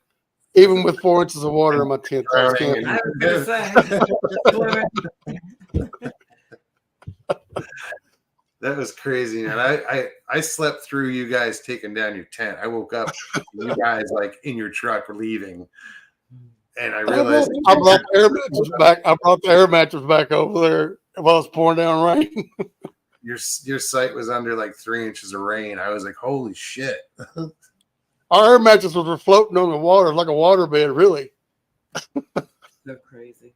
Even with 4 inches of water in my tent. I was camping. I was gonna say. That was crazy, man. I slept through you guys taking down your tent. I woke up, you guys like in your truck leaving, and I realized I brought the air mattress back. I brought the air mattress back over there while it's pouring down rain. your site was under like 3 inches of rain. I was like, holy shit. Our air mattresses were floating on the water like a water bed, really. So crazy.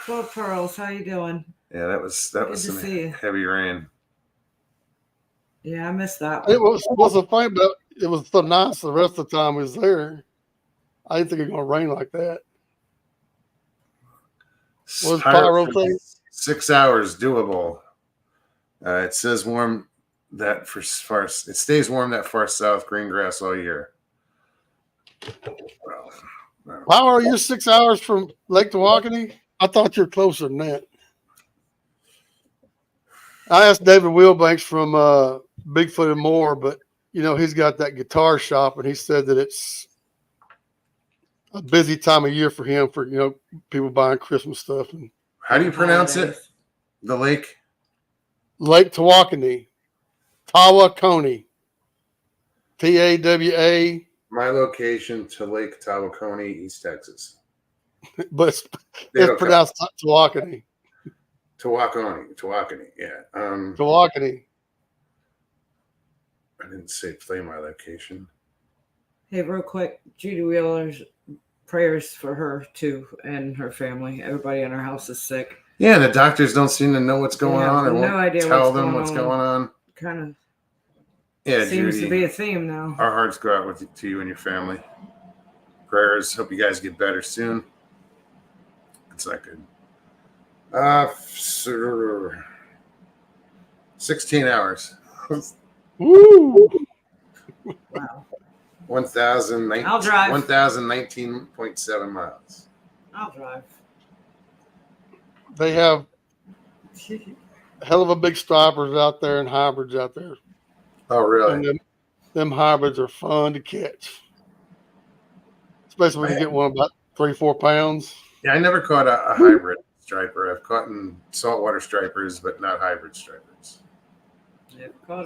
Well, Pearls, how you doing? Yeah, that was to some see you. heavy rain. Yeah, I missed that It one. was a fun, but it was so nice the rest of the time we was there. I didn't think it was going to rain like that. What was Pyro saying? 6 hours doable. It says warm that for far. It stays warm that far south, green grass all year. Well, How are you 6 hours from Lake Tawakoni? I thought you were closer than that. I asked David Wheelbanks from Bigfoot and More, but he's got that guitar shop, and he said that it's a busy time of year for him for people buying Christmas stuff. And how do you pronounce it? The lake? Lake Tawakoni, Tawakoni, Tawa. My location to Lake Tawakoni, East Texas. But it's pronounced Tawakoni. Tawakoni, yeah. Tawakoni. I didn't say play my location. Hey, real quick, Judy Wheeler's prayers for her too and her family. Everybody in her house is sick. Yeah, the doctors don't seem to know what's going on or no idea tell them what's going on. Kind of Judy, seems to be a theme now. Our hearts go out to you and your family. Prayers. Hope you guys get better soon. It's not good. 16 hours. Woo! Wow. 1,019. I'll drive. 1,019.7 miles. I'll drive. They have hell of a big stripers out there and hybrids out there. Oh, really? And them hybrids are fun to catch, especially when you get one about 3-4 pounds. Yeah, I never caught a hybrid striper. I've caught in saltwater stripers, but not hybrid stripers.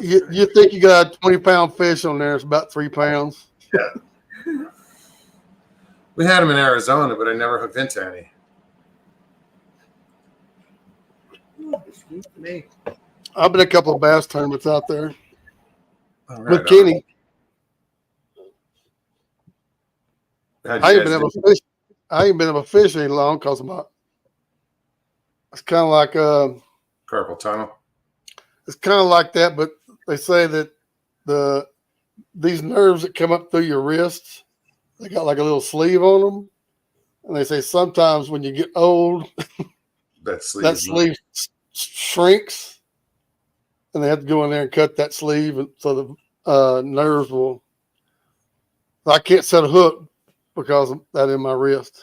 You think you got a 20-pound fish on there? It's about 3 pounds. Yeah. We had them in Arizona, but I never hooked into any. Excuse me. I've been a couple of bass tournaments out there Right with Kenny. I ain't been able to fish any long because it's kind of like carpal tunnel. It's kind of like that, but they say that these nerves that come up through your wrists, they got like a little sleeve on them, and they say sometimes when you get old, that sleeve shrinks, and they have to go in there and cut that sleeve, and so the nerves will. I can't set a hook because of that in my wrist.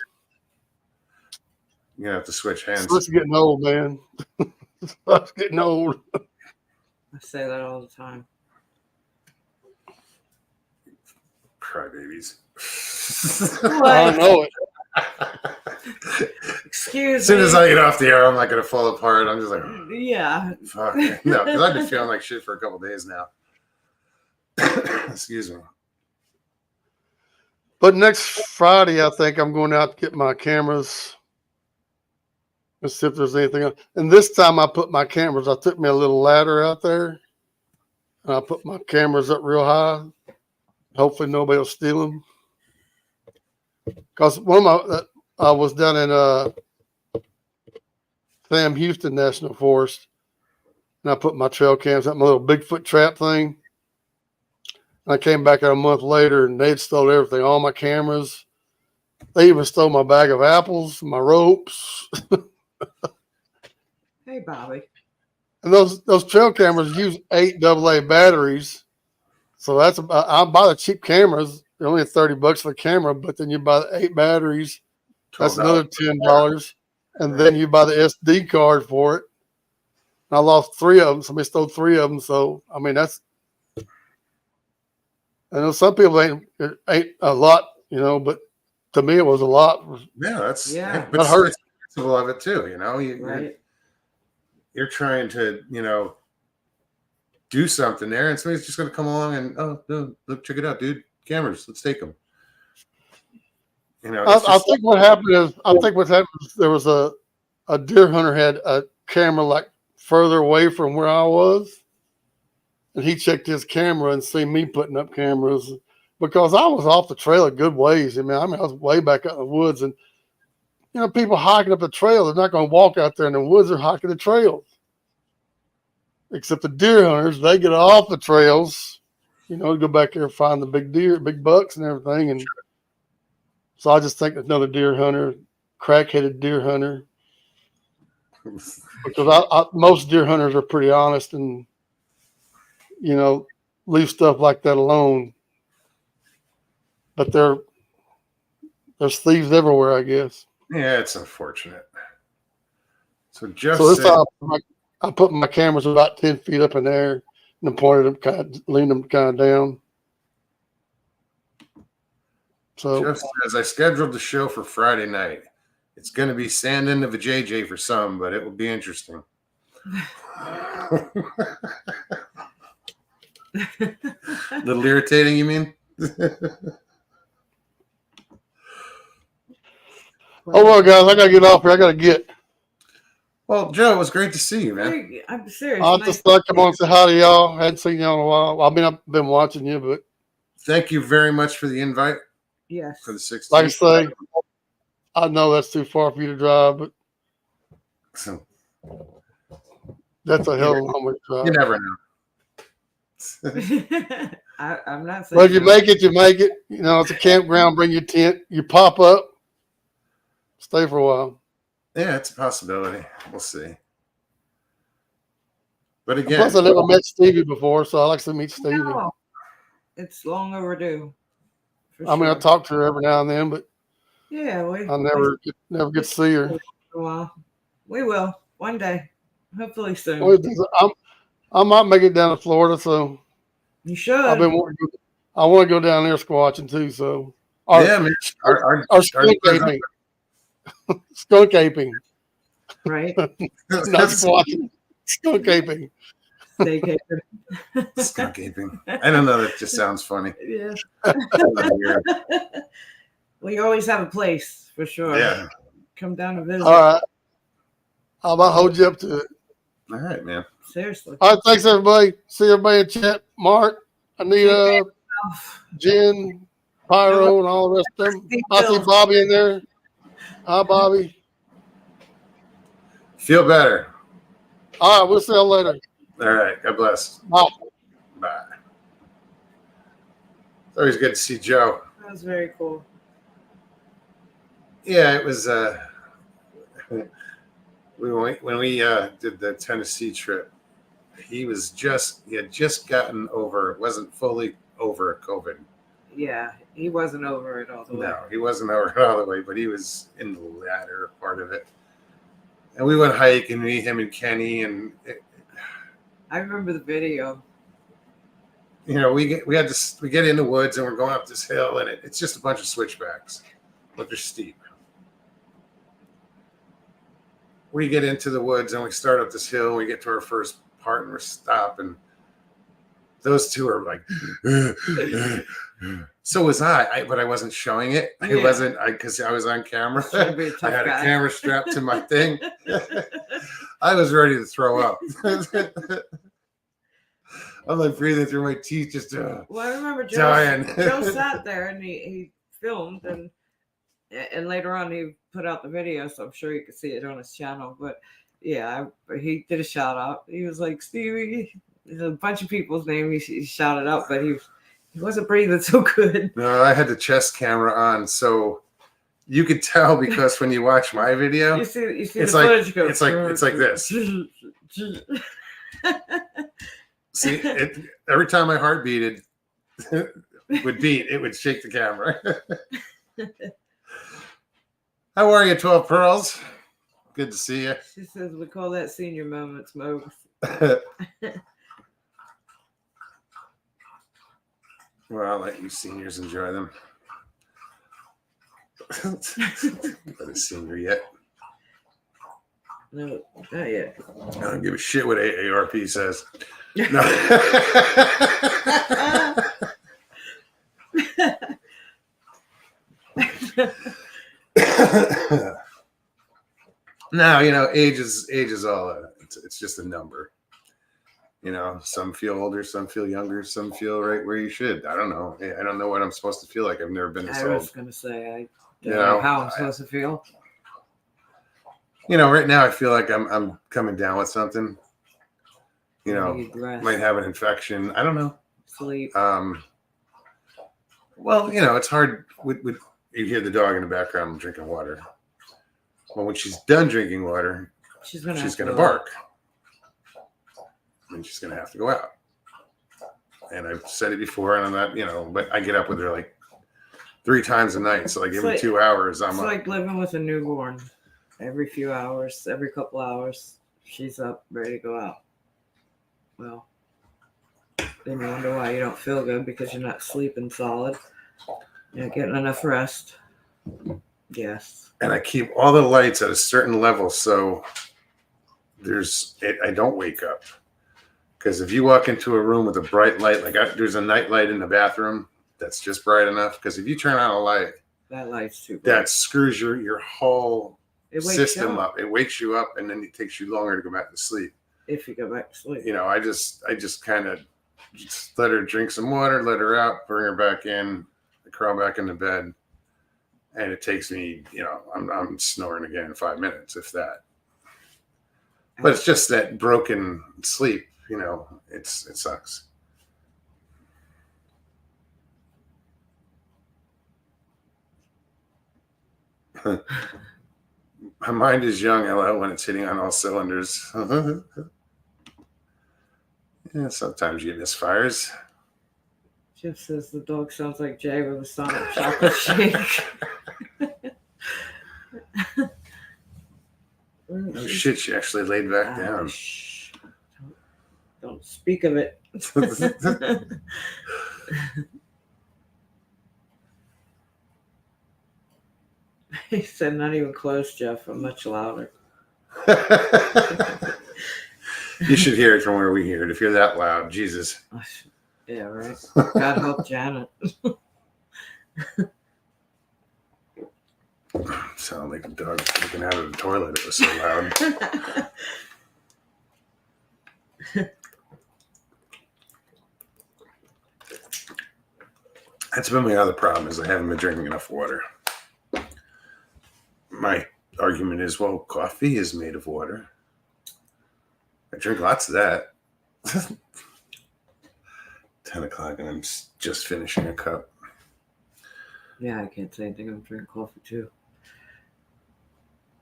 You're gonna have to switch hands. So it's getting old, man. It's getting old. I say that all the time. Crybabies. I know it. Excuse me. As soon as I get off the air, I'm not gonna fall apart. I'm just like, yeah. Fuck. No, because I've been feeling like shit for a couple days now. Excuse me. But next Friday, I think I'm going out to get my cameras. Let's see if there's anything else. And this time I put my cameras, I took me a little ladder out there, and I put my cameras up real high. Hopefully nobody will steal them. Because I was down in Sam Houston National Forest, and I put my trail cams up, my little Bigfoot trap thing. I came back a month later, and they'd stole everything, all my cameras. They even stole my bag of apples, my ropes. Hey, Bobby. And those trail cameras use 8 AA batteries. So that's I buy the cheap cameras. They're only $30 for the camera, but then you buy the 8 batteries. That's another $10. And then you buy the SD card for it. And I lost 3 of them. Somebody stole 3 of them. So, I mean, I know some people ain't a lot, but to me it was a lot. Yeah, but that hurt. It's of it too, Right. You're trying to, do something there, and somebody's just going to come along and, oh, no, look, check it out, dude. Cameras, let's take them. You know, I think what happened is there was a deer hunter had a camera like further away from where I was, and he checked his camera and seen me putting up cameras because I was off the trail a good ways. I mean, I was way back out in the woods, and you know, people hiking up the trail, they're not going to walk out there in the woods. They're hiking the trails. Except the deer hunters, they get off the trails, you know, go back there and find the big deer, big bucks and everything. And so I just think another deer hunter, crack-headed deer hunter, because most deer hunters are pretty honest and, you know, leave stuff like that alone. But there's thieves everywhere, I guess. Yeah, it's unfortunate. So Jeff So this said, time I put my cameras about 10 feet up in the air and pointed them leaned them kind of down. So Jeff says, I scheduled the show for Friday night. It's going to be sanding of a JJ for some, but it will be interesting. Little irritating, you mean? oh well, guys, I gotta get off here. I gotta get. Well, Joe, it was great to see you, man. I'm serious. I just thought come on and say hi to y'all. I hadn't seen y'all in a while. I mean, I've been watching you, but Thank you very much for the invite Yes. for the 16th. like I say, I know that's too far for you to drive, but So, that's a hell of a long way to drive. you never know. I'm not saying. Well, if you no. make it, you make it. You know, it's a campground. Bring your tent. You pop up, stay for a while. Yeah, it's a possibility. We'll see. But again, Plus, I never met Stevie before, so I like to meet Stevie. No, it's long overdue. for I mean, I sure. talk to her every now and then, but Yeah, I never get to see her. Well, we will one day, hopefully soon. I might make it down to Florida, so You should. I've been wanting to I want to go down there squatching too. So, or, yeah, man. or skunk aping. Skunk aping. Right? Not squatching. Skunk aping. Staycation. skunk aping. I don't know. That just sounds funny. Yeah. Yeah. We always have a place for sure. Yeah. Come down and visit. All right. How about hold you up to it? All right, man. Seriously. All right. Thanks, everybody. See everybody in chat. Mark, Anita, Jen, Pyro, and all the rest of them. I see Bobby in there. Hi, Bobby. Feel better. All right. We'll see you later. All right. God bless. Bye. Bye. It's always good to see Joe. That was very cool. Yeah, it was. When we did the Tennessee trip, he had just gotten over. It wasn't fully over COVID. Yeah, he wasn't over it all the way. No, he wasn't over it all the way, but he was in the latter part of it. And we went hiking, him and Kenny, and I remember the video. you know, we get in the woods and we're going up this hill, and it's just a bunch of switchbacks, but they're steep. We get into the woods and we start up this hill and we get to our first part and we're stopping. Those two are like, so was I, but I wasn't showing it. I Yeah. wasn't, because I was on camera. Should be a I tough had guy. a camera strapped to my thing. I was ready to throw up. I'm like breathing through my teeth, just Well, I remember dying. Joe sat there and he filmed and later on he put out the video, so I'm sure you could see it on his channel. But yeah, he did a shout out. He was like, Stevie, there's a bunch of people's name he shouted out, but he wasn't breathing so good. No, I had the chest camera on, so you could tell because when you watch my video, You see it's the like footage go. it's like this. See, every time my heart would beat, it would shake the camera. How are you, 12 Pearls? Good to see you. She says we call that senior moments, Mo. Well, I'll let you seniors enjoy them. Not a senior yet. No, not yet. I don't give a shit what AARP says. No. No, age is all it's just a number. Some feel older, some feel younger, some feel right where you should. I don't know. I don't know what I'm supposed to feel like. I've never been this I was old. gonna say I don't know how I'm supposed to feel. Right now I feel like I'm coming down with something. Rest, Might have an infection. I don't know. sleep. Well, it's hard. You hear the dog in the background drinking water. Well, when she's done drinking water, She's gonna bark. And she's gonna have to go out. And I've said it before, and I'm not, but I get up with her like 3 times a night. So like every 2 hours, I'm It's up. like living with a newborn. Every few hours, every couple hours, she's up, ready to go out. Well, then you wonder why you don't feel good because you're not sleeping solid. You're not getting enough rest. Yes. And I keep all the lights at a certain level, so I don't wake up. Because if you walk into a room with a bright light, there's a night light in the bathroom that's just bright enough. Because if you turn on a light, that light's too bright. That screws your whole system up. It wakes you up, and then it takes you longer to go back to sleep. If you go back to sleep. I just kind of just let her drink some water, let her out, bring her back in, crawl back into bed, and it takes me, I'm snoring again in 5 minutes, if that. But it's just that broken sleep. It sucks. My mind is young, hello, when it's hitting on all cylinders. Yeah, sometimes you miss fires. Jeff says the dog sounds like Jay with a Sonic chocolate shake. Oh shit, she actually laid back down. Shh. Don't speak of it. He said, not even close, Jeff. I'm much louder. You should hear it from where we hear it. If you're that loud, Jesus. Yeah, right. God help Janet. Sound like a dog looking out of the toilet. It was so loud. That's been my other problem is I haven't been drinking enough water. My argument is, well, coffee is made of water. I drink lots of that. 10 o'clock and I'm just finishing a cup. Yeah, I can't say anything. I'm drinking coffee too.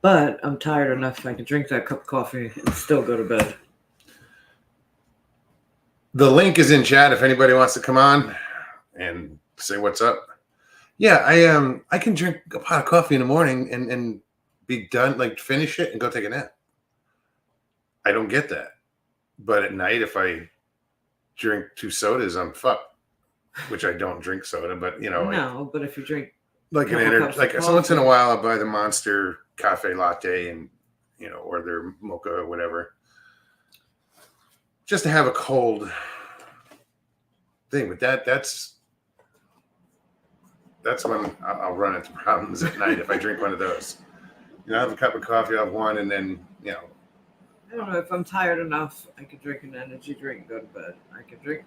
But I'm tired enough I can drink that cup of coffee and still go to bed. The link is in chat if anybody wants to come on and say what's up. Yeah, I can drink a pot of coffee in the morning and be done, like finish it and go take a nap. I don't get that. But at night, if I drink 2 sodas, I'm fucked. Which I don't drink soda, but No, but if you drink like an energy, like so once in a while, I'll buy the Monster Cafe Latte and or their mocha or whatever, just to have a cold thing. But that's when I'll run into problems at night if I drink one of those. I have a cup of coffee, I'll have one, and then I don't know, if I'm tired enough, I could drink an energy drink and go to bed. I could drink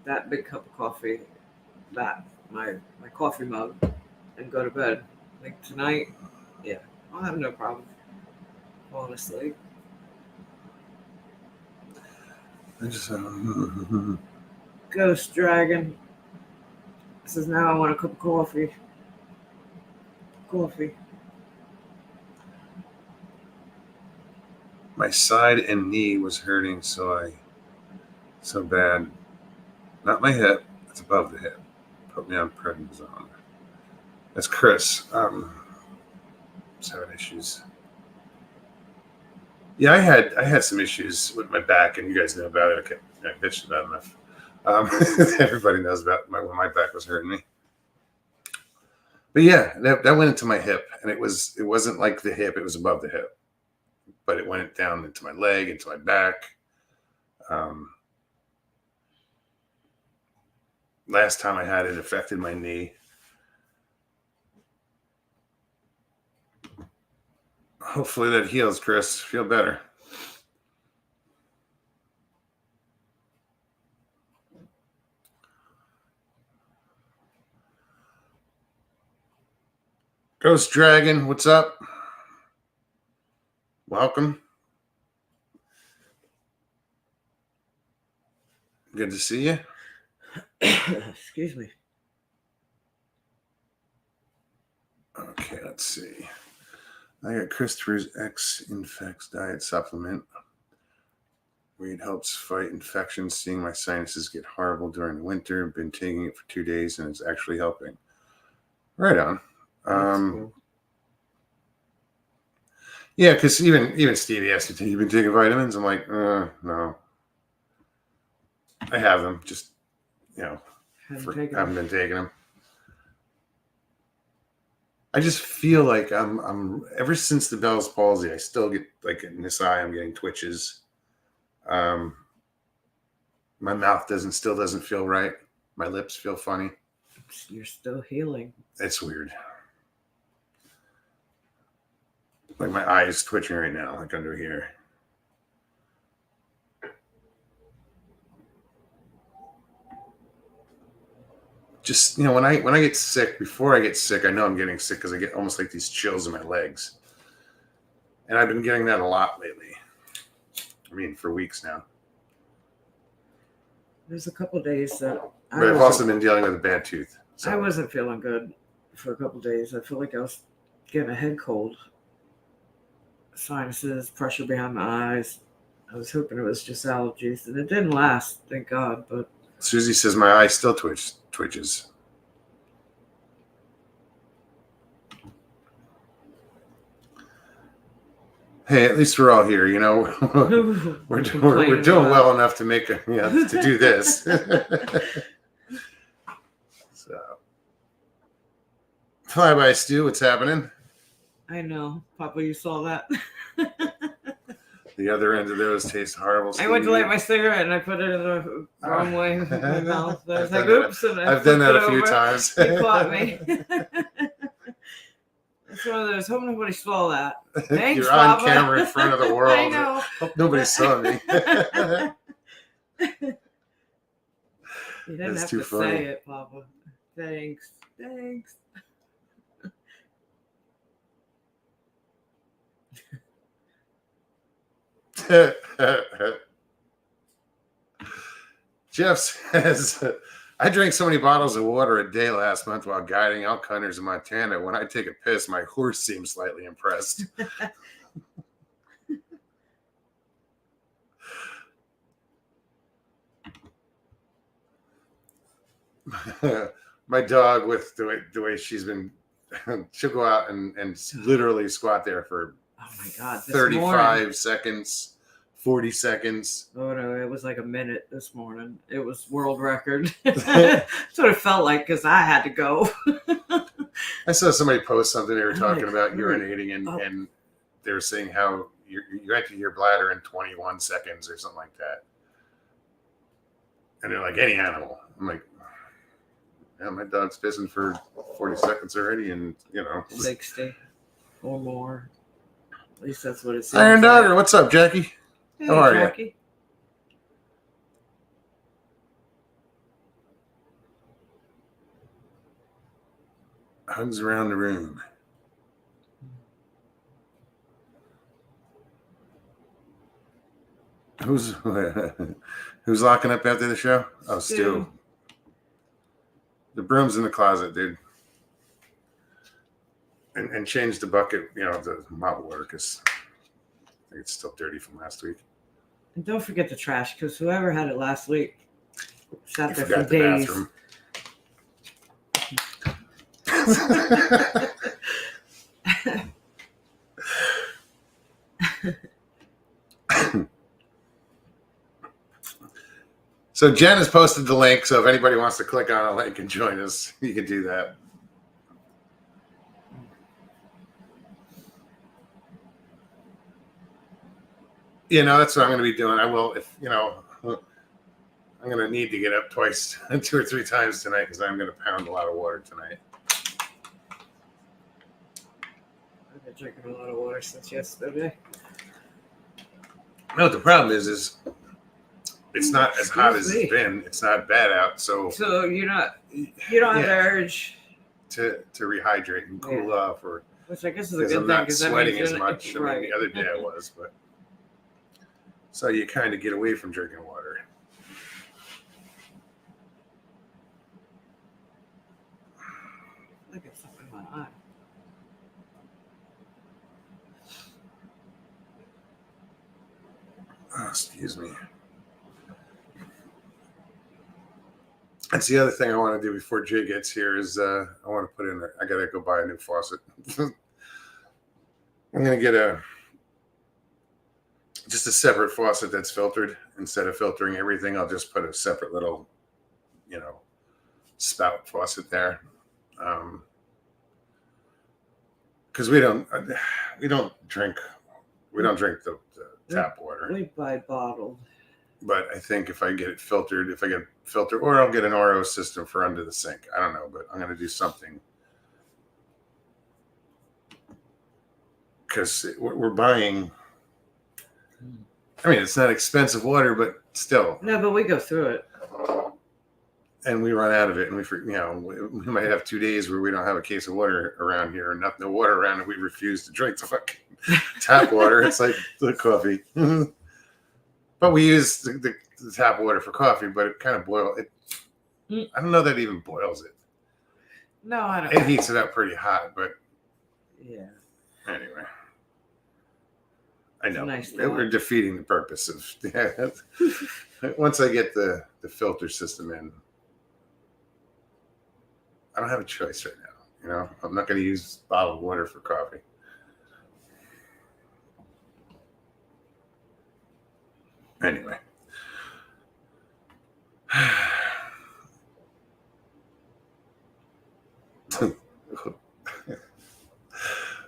that big cup of coffee, my coffee mug, and go to bed. Like tonight, yeah, I'll have no problem falling asleep. I just Ghost Dragon says, now I want a cup of coffee. my side and knee was hurting so bad. Not my hip, it's above the hip. Put me on prednisone. That's Chris. Having issues. Yeah, I had some issues with my back, and you guys know about it. I bitched about enough. Everybody knows about when my back was hurting me. But yeah, that went into my hip, and it wasn't like the hip; it was above the hip. but it went down into my leg, into my back. Last time I had it affected my knee. Hopefully that heals, Chris. Feel better. Ghost Dragon, what's up? Welcome. Good to see you. Excuse me. Okay, let's see. I got Christopher's X Infects diet supplement. It helps fight infections. Seeing my sinuses get horrible during the winter. Been taking it for 2 days and it's actually helping. Right on. Cool. Yeah, because even Stevie asked me, "You've been taking vitamins?" I'm like, no. I have them, just haven't been taking them. I just feel like I'm ever since the Bell's palsy, I still get like in this eye, I'm getting twitches. My mouth still doesn't feel right. My lips feel funny. You're still healing. It's weird. Like my eye is twitching right now, like under here. Just when I get sick, before I get sick, I know I'm getting sick because I get almost like these chills in my legs, and I've been getting that a lot lately. I mean, for weeks now. There's a couple of days that But I've also been dealing with a bad tooth. So. I wasn't feeling good for a couple of days. I feel like I was getting a head cold. Sinuses, pressure behind my eyes. I was hoping it was just allergies, and it didn't last, thank God. But Susie says my eye still twitches. Hey, at least we're all here, we're doing well enough to make to do this. So, Flyby Stu, what's happening? I know, Papa, you saw that. The other end of those taste horrible. I went to light my cigarette and I put it in the wrong way in my mouth. I was like, oops. And I've done that a few times. He caught me. It's one of those, hope nobody saw that. Thanks, You're Papa. on camera in front of the world. I know. Hope nobody saw me. You didn't have to say it, Papa. Thanks. Jeff says, I drank so many bottles of water a day last month while guiding elk hunters in Montana. When I take a piss, my horse seems slightly impressed. My dog, with the way she's been, she'll go out and literally squat there for 35 seconds, 40 seconds. Oh no, it was like a minute this morning. It was world record. That's what it felt like because I had to go. I saw somebody post something. They were talking about urinating and they were saying how you empty your bladder in 21 seconds or something like that. And they're like, any animal. I'm like, yeah, my dog's pissing for 40 seconds already, and 60 or more. At least that's what it seems Iron like. Dogger, what's up, Jackie? Hey, How are Jackie. you? Hugs around the room. Who's locking up after the show? Oh, Stu. The broom's in the closet, dude. And change the bucket, the mop water, because I think it's still dirty from last week. And don't forget the trash, because whoever had it last week sat there for Forgot the days. Bathroom. So Jen has posted the link, so if anybody wants to click on a link and join us, you can do that. That's what I'm going to be doing. I will, if I'm going to need to get up twice, 2 or 3 times tonight because I'm going to pound a lot of water tonight. I've been drinking a lot of water since yesterday. No, the problem is it's not as hot as Excuse it's me. been. It's not bad out, so So you don't have the urge, to rehydrate and cool off, or which I guess is a because good I'm thing. not Because that sweating means as much. I mean, right. the other day I was, but so you kind of get away from drinking water. Look at something in my eye. Oh, excuse me. That's the other thing I want to do before Jay gets here is I want to put in. I gotta go buy a new faucet. I'm gonna get just a separate faucet that's filtered. Instead of filtering everything, I'll just put a separate little, spout faucet there. Because we don't drink the tap water. We buy bottled. But I think if I get it filtered, or I'll get an RO system for under the sink. I don't know, but I'm going to do something. Because we're buying, I mean, it's not expensive water, but still. No, but we go through it. And we run out of it, and we might have 2 days where we don't have a case of water around here, and no water around, and we refuse to drink the fucking tap water. It's like the coffee. But we use the tap water for coffee, but it kind of boils it. I don't know that it even boils it. No, I don't. It heats it up pretty hot, but Yeah. anyway. I know. Nice We're defeating the purpose of once I get the filter system in, I don't have a choice right now. I'm not going to use bottled water for coffee. Anyway.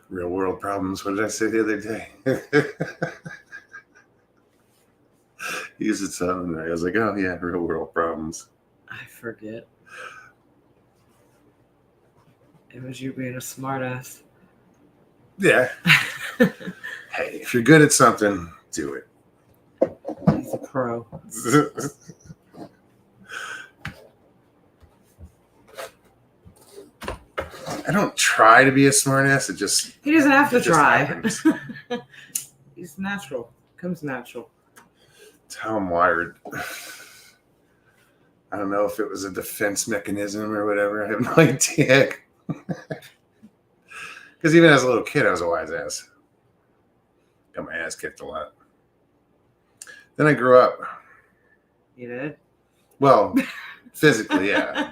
Real world problems. What did I say the other day? Use it something. I was like, oh yeah, real world problems. I forget. It was you being a smartass. Yeah. Hey, if you're good at something, do it. He's a pro. I don't try to be a smartass. It just He doesn't have to try. happens. He's natural. Comes natural. It's how I'm wired. I don't know if it was a defense mechanism or whatever. I have no idea. Because even as a little kid, I was a wise ass. Got my ass kicked a lot. Then I grew up. You did? Well, physically, yeah.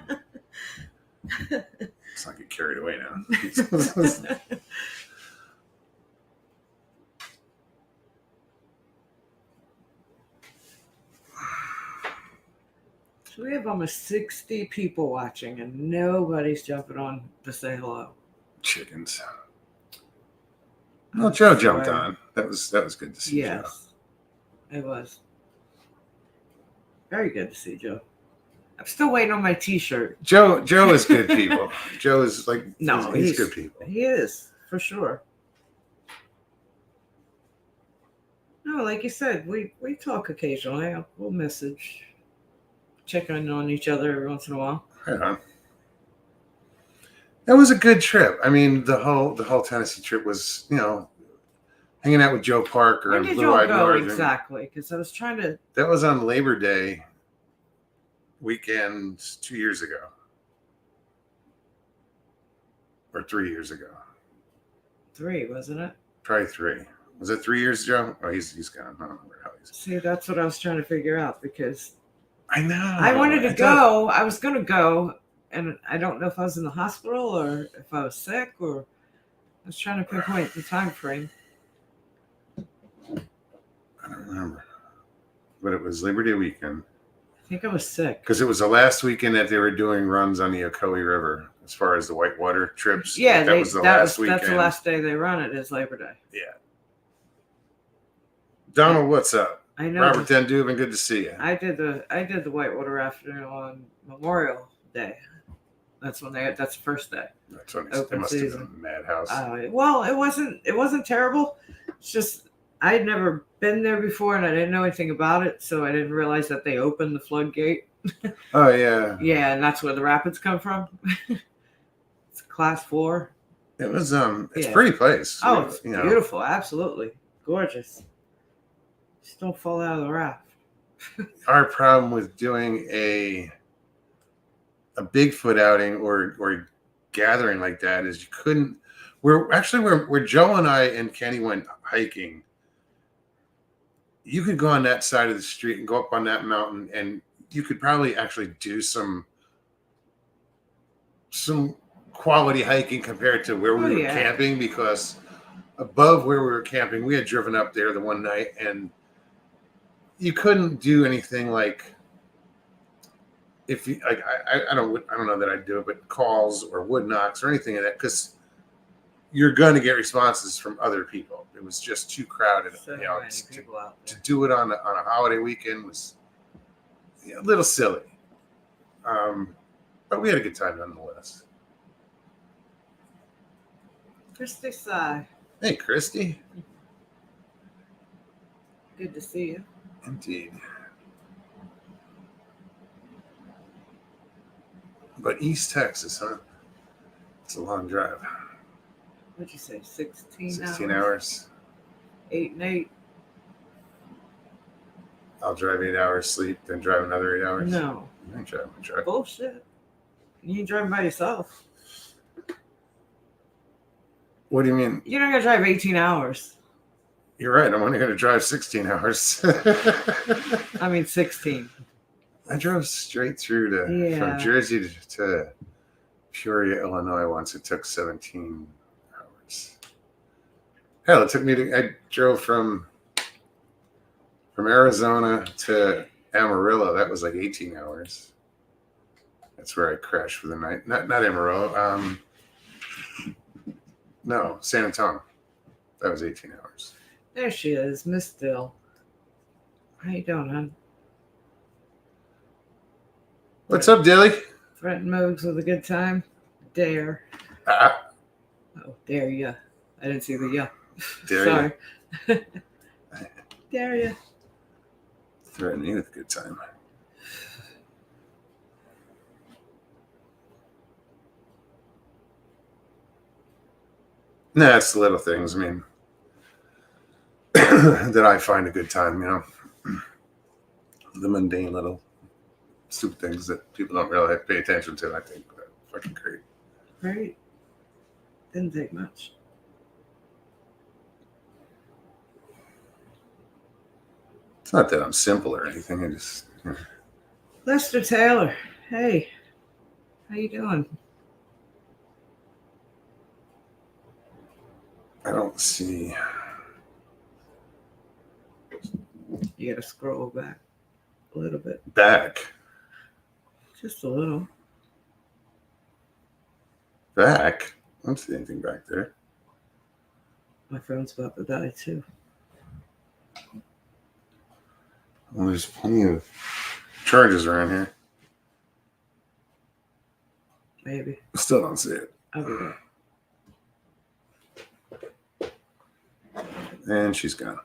Let's not get carried away now. So we have almost 60 people watching, and nobody's jumping on to say hello. Chickens. Well, Joe jumped on. That was good to see. Yes, it was very good to see Joe. I'm still waiting on my T-shirt. Joe is good people. Joe is like he's good people. He is for sure. No, like you said, we talk occasionally. We'll message, check on each other every once in a while. Right on. That was a good trip. I mean, the whole Tennessee trip was, hanging out with Joe Parker Where and did Blue y'all Eyed go Northern. exactly? Because I was trying to. That was on Labor Day weekend 2 years ago. Or 3 years ago. 3, wasn't it? Probably 3. Was it 3 years, Joe? Oh, he's gone. I don't know where the hell he's. See, that's what I was trying to figure out because I know. I wanted to go. I was going to go, and I don't know if I was in the hospital or if I was sick, or I was trying to pinpoint the time frame. I don't remember. But it was Labor Day weekend. I think I was sick. Because it was the last weekend that they were doing runs on the Ocoee River as far as the whitewater trips. Yeah, that was the last weekend. That's the last day they run it is Labor Day. Yeah. Donald, what's up? I know. Robert Den Dubin, good to see you. I did the whitewater rafting on Memorial Day. That's the first day. That's when Open it must have been season. a madhouse. Well, it wasn't terrible. It's just I had never been there before and I didn't know anything about it, so I didn't realize that they opened the floodgate. Oh yeah. Yeah, and that's where the rapids come from. It's class 4. It was it's a Yeah. pretty place. Oh, it's you know. beautiful, absolutely gorgeous. Just don't fall out of the raft. Our problem with doing a Bigfoot outing or gathering like that is you couldn't. Where Joe and I and Kenny went hiking, you could go on that side of the street and go up on that mountain, and you could probably actually do some quality hiking compared to where we were camping, because above where we were camping, we had driven up there the one night, and you couldn't do anything like if you like. I don't know that I'd do it, but calls or wood knocks or anything of that, because you're going to get responses from other people. It was just too crowded. So many people out there. To do it on a holiday weekend was a little silly. But we had a good time nonetheless. Christy Sai. Hey, Christy. Good to see you. Indeed. But East Texas, huh? It's a long drive. What'd you say? 16 16 hours. 8 and 8. I'll drive 8 hours, sleep, then drive another 8 hours. No. I ain't driving. Bullshit. You ain't driving by yourself. What do you mean? You're not gonna drive 18 hours. You're right. I'm only going to drive 16 hours. I mean 16. I drove straight through from Jersey to Peoria, Illinois once. It took 17 hours. Hell, it took me I drove from Arizona to Amarillo. That was like 18 hours. That's where I crashed for the night. Not Amarillo. No, San Antonio. That was 18 hours. There she is, Miss Dill. How you doing, hon? What's up, Dilly? Brent Mogs with a good time? Dare. Oh, dare ya. I didn't see the ya. Dare Sorry. Dare ya. Threaten me with a good time. Nah, it's the little things. I mean, that I find a good time, the mundane little stupid things that people don't really pay attention to. I think they're fucking great. Right. Didn't take much. It's not that I'm simple or anything. I just. Lester Taylor. Hey. How you doing? I don't see. You gotta scroll back a little bit. Back. Just a little. Back? I don't see anything back there. My phone's about to die too. Well, there's plenty of charges around here. Maybe. Still don't see it. I'll be back. And she's gone.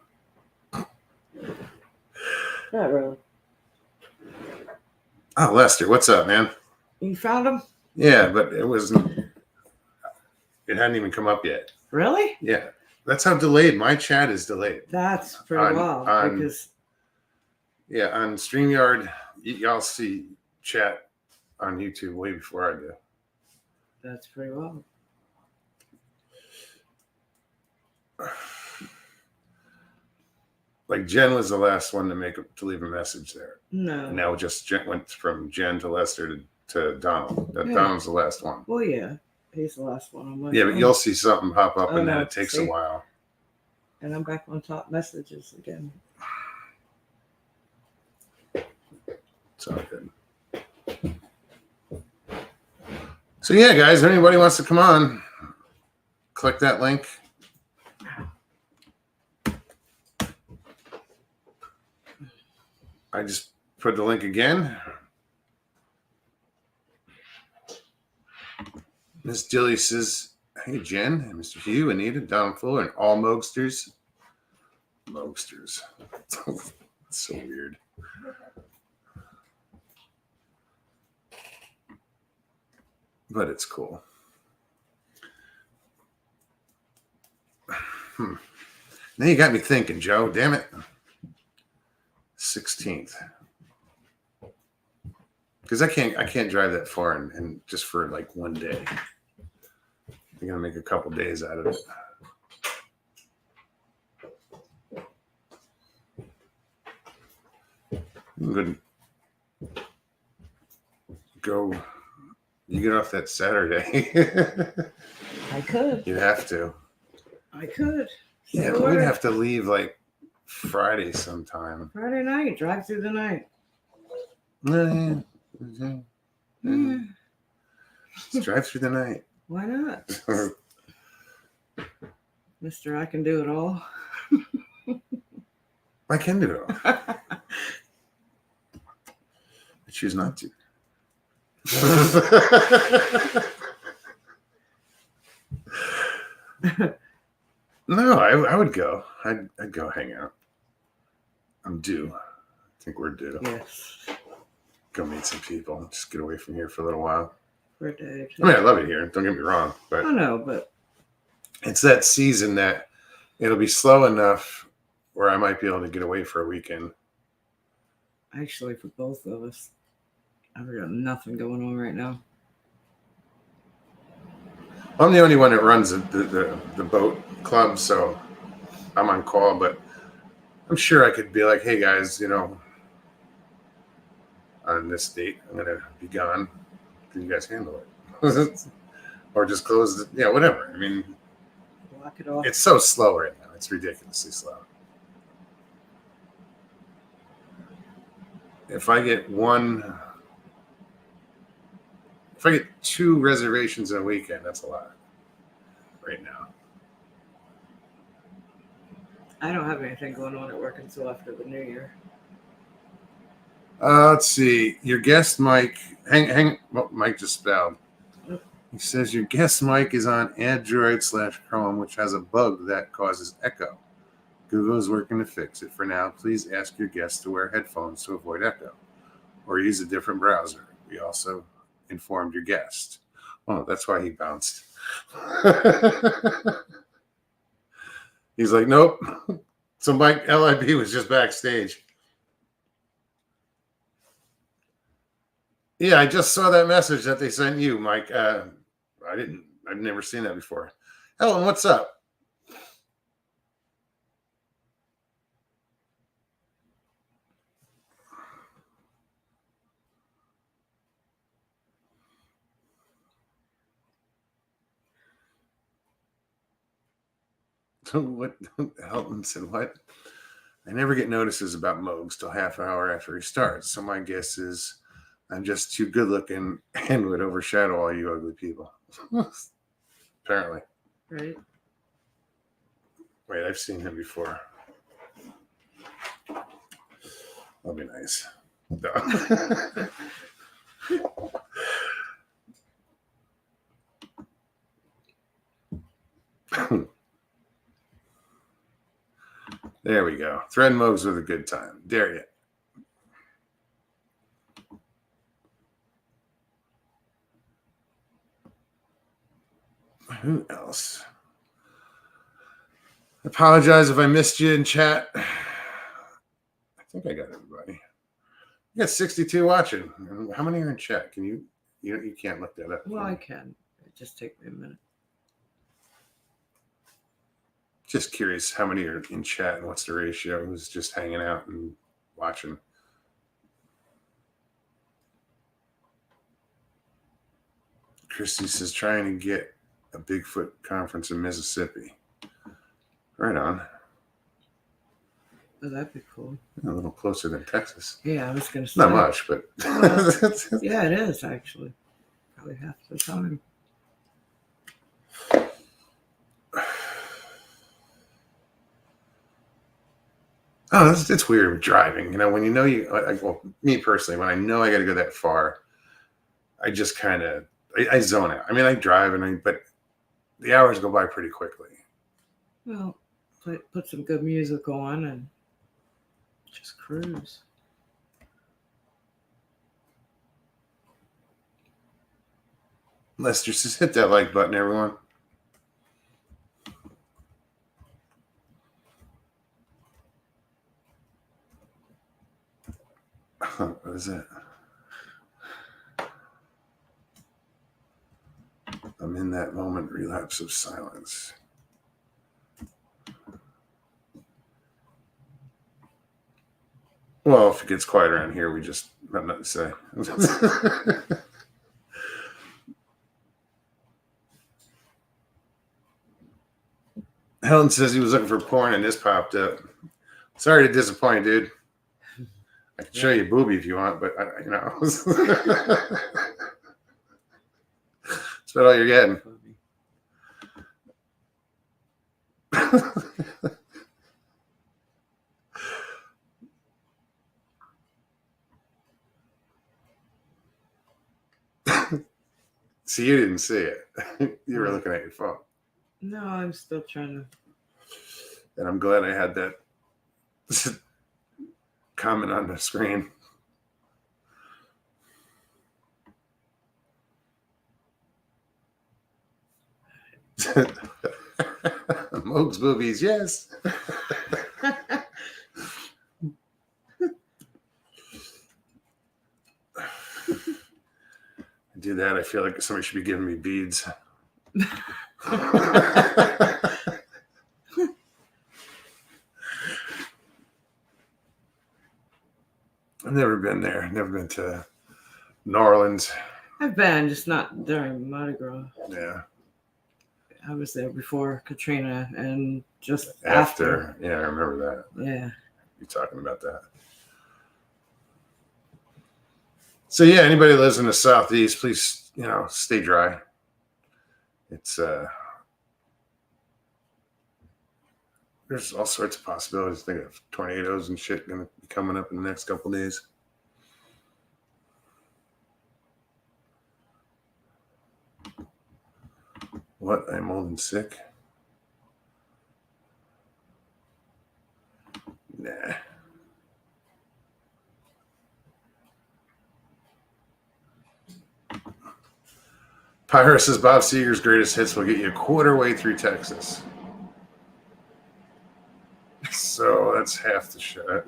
Not really. Oh, Lester, what's up, man? You found him? Yeah, but it wasn't. It hadn't even come up yet. Really? Yeah, that's how delayed my chat is delayed. That's pretty wild. Because yeah, on StreamYard, y'all see chat on YouTube way before I do. that's pretty wild. Like Jen was the last one to leave a message there. No. And now just went from Jen to Lester to Donald. Yeah. Donald's the last one. Well, yeah. He's the last one on my Yeah, but phone. you'll see something pop up, Oh, and then no, it takes see? a while. And I'm back on top messages again. It's all good. So yeah, guys, if anybody wants to come on, click that link. I just put the link again. Miss Dilly says, hey, Jen, and Mr. Hugh, Anita, Don Fuller, and all Mogsters. Mogsters. That's so weird. But it's cool. Now you got me thinking, Joe. Damn it. 16th. Because I can't drive that far and just for like one day. I'm gonna make a couple days out of it. I'm gonna go. You get off that Saturday. I could. You'd have to. I could. Yeah, So we'd have to leave like Friday sometime. Friday night, drive through the night. Yeah. Mm, Just drive through the night. why not? Mister, I can do it all. I can do it all. I choose not to. No, I would go. I'd go hang out. I'm due. I think we're due. Yes. Go meet some people. Just get away from here for a little while. For a day. I mean, I love it here. Don't get me wrong, but I know, but it's that season that it'll be slow enough where I might be able to get away for a weekend. actually, for both of us, I've got nothing going on right now. I'm the only one that runs the boat club, so I'm on call, but I'm sure I could be like, hey guys, on this date, I'm going to be gone. Can you guys handle it? Or just close it, whatever. I mean, Block it off. it's so slow right now. It's ridiculously slow. If I get 2 reservations in a weekend, that's a lot right now. I don't have anything going on at work until after the new year. Let's see. Your guest mic, well, Mike just spelled. He says your guest mic is on Android/Chrome, which has a bug that causes echo. Google is working to fix it. For now, please ask your guest to wear headphones to avoid echo, or use a different browser. We also informed your guest. Oh, that's why he bounced. He's like, nope. So Mike LIB was just backstage. Yeah, I just saw that message that they sent you, Mike. I've never seen that before. Ellen, what's up? What? Elton said, what? I never get notices about Mogs till half an hour after he starts. So my guess is I'm just too good looking and would overshadow all you ugly people. Apparently. Right? Wait, I've seen him before. That'll be nice. No. There we go. Thread Mogs with a good time. Dare you. Who else? I apologize if I missed you in chat. I think I got everybody. You got 62 watching. How many are in chat? Can you can't look that up. Well, I can. It just take me a minute. Just curious how many are in chat and what's the ratio? Who's just hanging out and watching? Christy says trying to get a Bigfoot conference in Mississippi. Right on. Oh, that'd be cool. A little closer than Texas. Yeah, I was going to say. Not much, but. Yeah, it is actually. Probably half the time. Oh, it's weird with driving. You know, when you know well, me personally, when I know I got to go that far, I just kind of I zone out. I mean, I drive but the hours go by pretty quickly. Well, put some good music on and just cruise. Lester, just hit that like button, everyone. What is it? I'm in that moment, relapse of silence. Well, if it gets quiet around here, we just have nothing to say. Helen says he was looking for porn and this popped up. Sorry to disappoint, dude. I can show you a boobie if you want, but you know. That's about all you're getting. See, you didn't see it. You were looking at your phone. No, I'm still trying to. And I'm glad I had that comment on the screen. Moog's boobies, yes. Do that, I feel like somebody should be giving me beads. I've never been there. Never been to New Orleans. I've been, just not during Mardi Gras. Yeah. I was there before Katrina and just After. Yeah, I remember that. Yeah. You're talking about that. So yeah, anybody who lives in the Southeast, please, stay dry. It's there's all sorts of possibilities. Think of tornadoes and shit going to be coming up in the next couple of days. What? I'm old and sick? Nah. Pyra says Bob Seger's greatest hits will get you a quarter way through Texas. So that's half the show.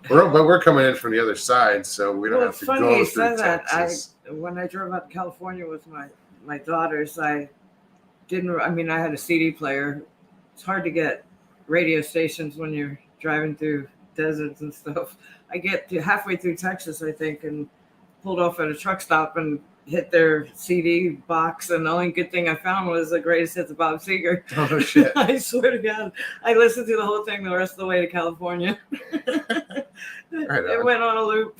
But we're coming in from the other side, so we don't have to go through Texas. When I drove out to California with my daughters, I had a CD player. It's hard to get radio stations when you're driving through deserts and stuff. I get to halfway through Texas, I think, and pulled off at a truck stop and hit their CD box, and the only good thing I found was the greatest hits of Bob Seger. Oh shit! I swear to God, I listened to the whole thing the rest of the way to California. It went on a loop.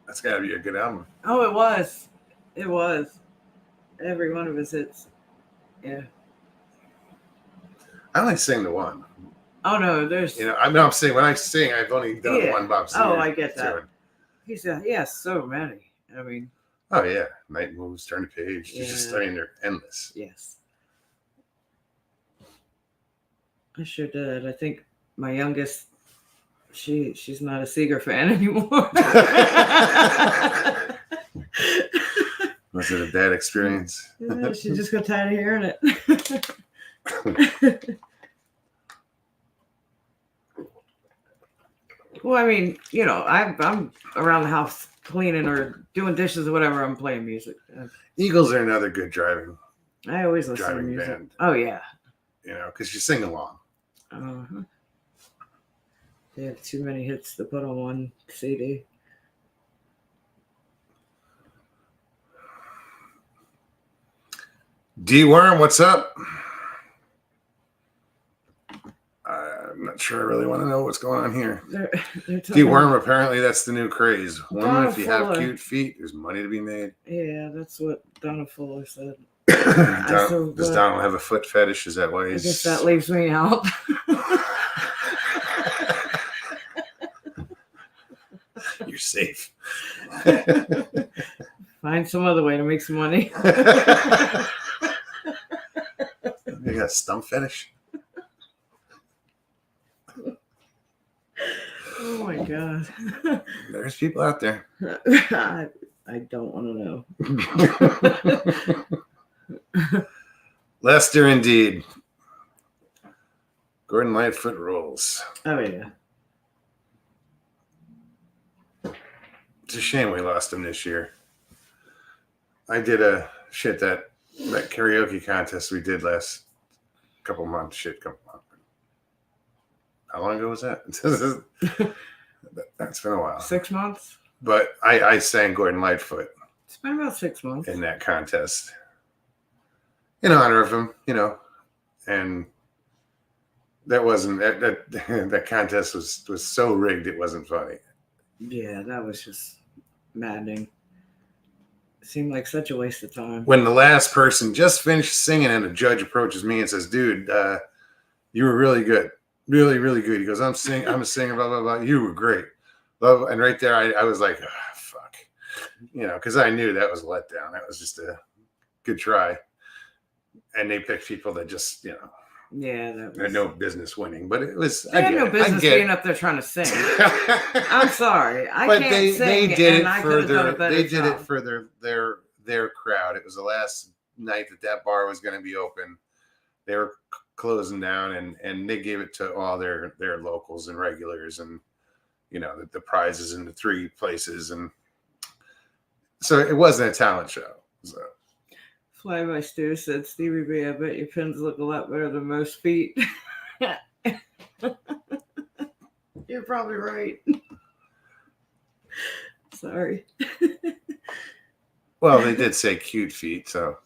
That's got to be a good album. Oh, it was. It was. Every one of his hits. Yeah. I only sing the one. Oh no, there's. I'm saying when I sing, I've only done one Bob Seger. Oh, I get that. He has so many. I mean. Oh yeah, Night Moves, Turn the Page. Yeah. They're endless. Yes. I sure did. I think my youngest, she's not a Seger fan anymore. Was it a bad experience? Yeah, she just got tired of hearing it. Well, I mean, I'm around the house cleaning or doing dishes or whatever. I'm playing music. Eagles are another good driving. I always listen to music. Band. Oh yeah. Because you sing along. Uh-huh. They have too many hits to put on one CD. D-Worm, what's up? I'm not sure I really want to know what's going on here. D-Worm, apparently that's the new craze. Woman, if you have cute feet, there's money to be made. Yeah, that's what Donna Fuller said. Does Donald have a foot fetish? Is that why I he's? guess that leaves me out. You're safe. Find some other way to make some money. You got a stump fetish? Oh my god. There's people out there. I don't want to know. Lester, indeed. Gordon Lightfoot rules. Oh yeah. It's a shame we lost him this year. I did that karaoke contest we did last couple months. How long ago was that? That's been a while. 6 months? But I sang Gordon Lightfoot It's been about 6 months. in that contest in honor of him, and that wasn't that contest was so rigged it wasn't funny. Yeah, that was just maddening. It seemed like such a waste of time. When the last person just finished singing and a judge approaches me and says, "Dude, you were really good, really, really good." He goes, I'm a singer, blah blah blah. You were great, and right there, I was like, oh, fuck, because I knew that was a letdown. That was just a good try, and they picked people that just, Yeah, that had no business winning. But it was. They had no business being up there trying to sing. I'm sorry, I can't sing. They did and it for They did it for their crowd. It was the last night that bar was going to be open. They were closing down, and they gave it to all their locals and regulars, and the prizes in the 3 places, and so it wasn't a talent show. So. Fly by Stu said, Stevie B, I bet your pins look a lot better than most feet. You're probably right. Sorry. Well, they did say cute feet, so.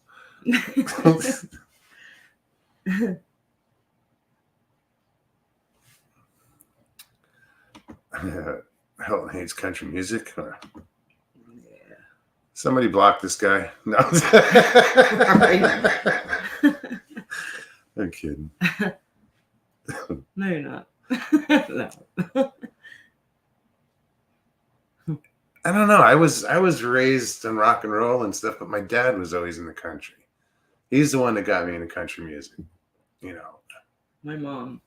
Helen hates country music. Yeah. Somebody block this guy. No. I'm kidding. No, you're not. No. I don't know. I was raised in rock and roll and stuff, but my dad was always in the country. He's the one that got me into country music. My mom,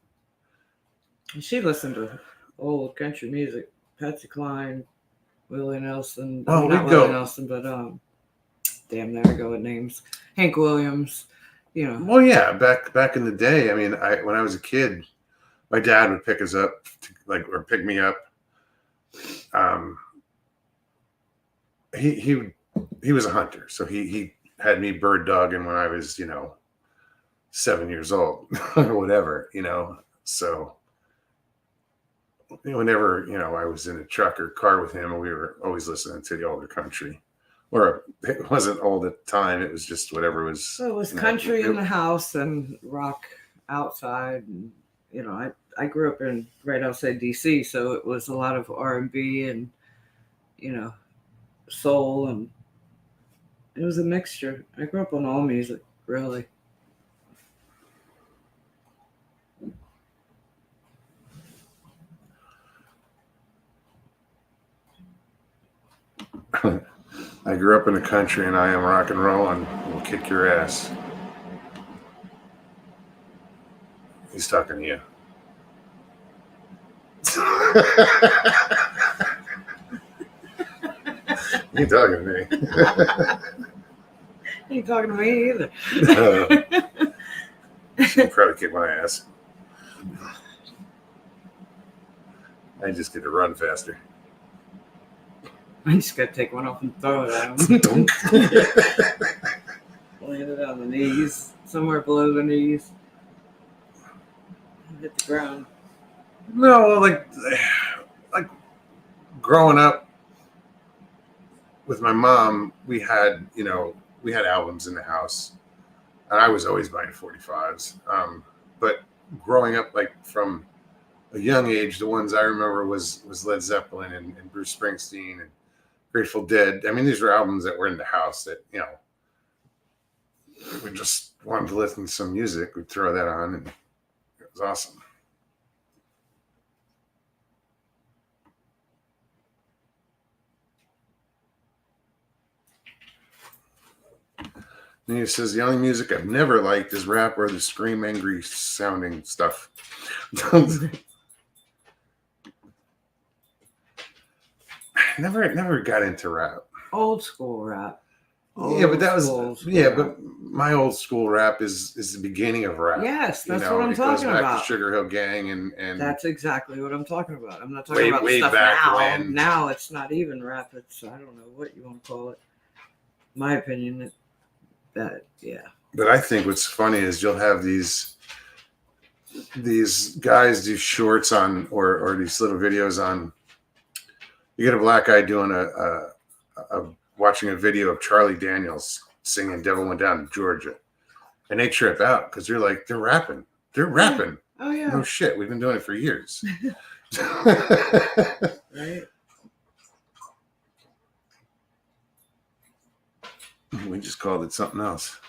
she listened to old country music. Patsy Cline, Willie Nelson. Oh, not we'd go. Willie Nelson, but damn, there we go with names. Hank Williams. Well, yeah, back in the day. I mean, when I was a kid, my dad would pick us up, or pick me up. He was a hunter, so he had me bird dogging when I was 7 years old or whatever, So whenever I was in a truck or car with him, we were always listening to the older country. Or it wasn't old at the time. It was just whatever was. So it was country in the house and rock outside. And, I grew up right outside DC, so it was a lot of R&B and, soul, and it was a mixture. I grew up on all music, really. I grew up in the country, and I am rock and roll, and will kick your ass. He's talking to you. You talking to me? You ain't talking to me either. She'll probably kick my ass. I just get to run faster. I just gotta take one off and throw it at him. Land it on the knees, somewhere below the knees. Hit the ground. No, like growing up with my mom, we had albums in the house, and I was always buying 45s. But growing up, from a young age, the ones I remember was Led Zeppelin and Bruce Springsteen and Grateful Dead. I mean, these were albums that were in the house that we just wanted to listen to some music. We'd throw that on, and it was awesome. And he says the only music I've never liked is rap or the scream angry sounding stuff. never got into rap. Old school rap. Yeah, but that was Old school yeah, rap. but my old school rap is the beginning of rap. Yes, You that's know, what I'm it goes talking back about. to Sugar Hill Gang and That's exactly what I'm talking about. I'm not Way- talking about way the stuff back now. when. Now it's not even rap. It's, I don't know what you want to call it. My opinion, yeah. But I think what's funny is you'll have these guys do shorts on or these little videos on. You get a black guy doing a watching a video of Charlie Daniels singing "Devil Went Down to Georgia," and they trip out because you're like, they're rapping. Oh yeah. No shit, we've been doing it for years. Right. We just called it something else.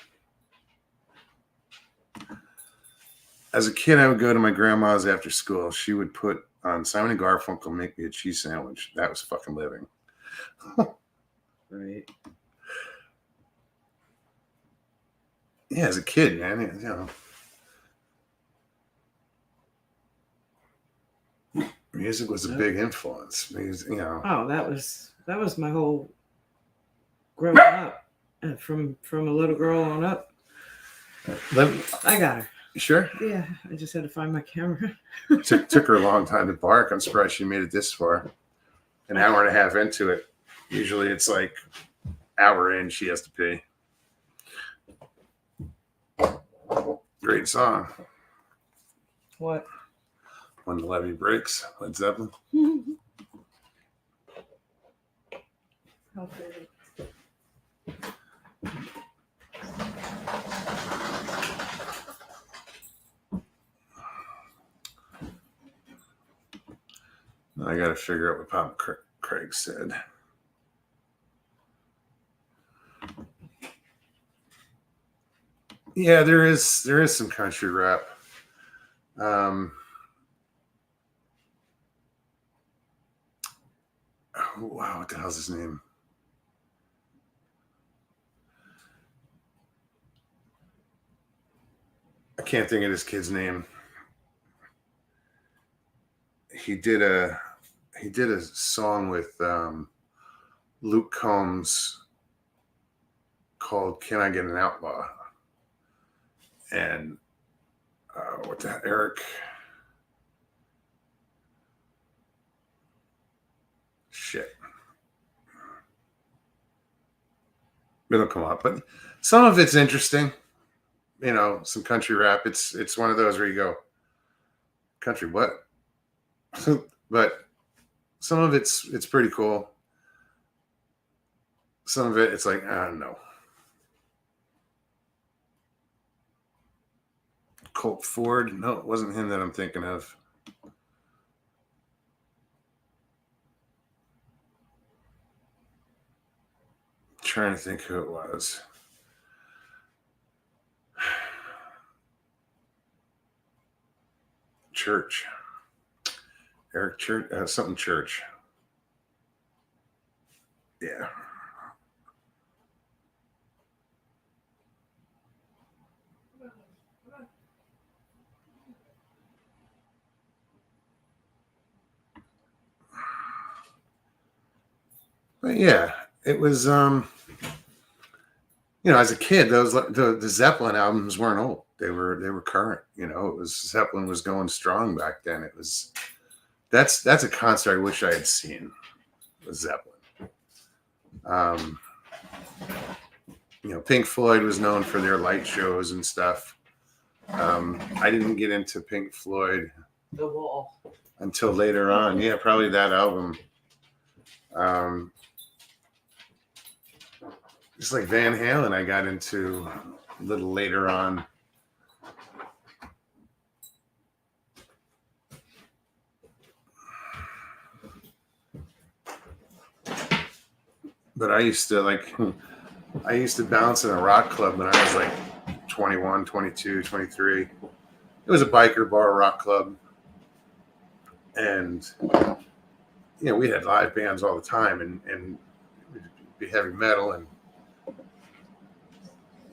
As a kid, I would go to my grandma's after school. She would put on Simon and Garfunkel, make me a cheese sandwich. That was fucking living. Right. Yeah, as a kid, man, you know, music was a big influence. Because, you know, Oh, that was my whole growing up, and from a little girl on up. I got her. You sure? Yeah, I just had to find my camera. Took her a long time to bark. I'm surprised she made it this far. An hour and a half into it. Usually it's like hour in, she has to pee. Great song. What? When the Levee Breaks, Led Zeppelin. How pretty. I got to figure out what Papa Craig said. Yeah, there is some country rap. Oh, wow, what the hell's his name? I can't think of this kid's name. He did a song with Luke Combs called "Can I Get an Outlaw?" And what the Eric? Shit, it'll come up. But some of it's interesting. You know, some country rap. It's one of those where you go, country what? But some of it's pretty cool. Some of it's like, no. Colt Ford? No, it wasn't him that I'm thinking of. Trying to think who it was. Church. Eric Church, something Church. Yeah. But yeah, it was you know, as a kid, those the Zeppelin albums weren't old. They were current. You know, it was Zeppelin was going strong back then. It was that's a concert I wish I had seen. Was Zeppelin. You know, Pink Floyd was known for their light shows and stuff. I didn't get into Pink Floyd The Wall. until later on. Yeah, probably that album. Just like Van Halen, I got into a little later on. But I used to like I used to bounce in a rock club when I was like 21, 22, 23. It was a biker bar rock club. And, we had live bands all the time and it'd be heavy metal. And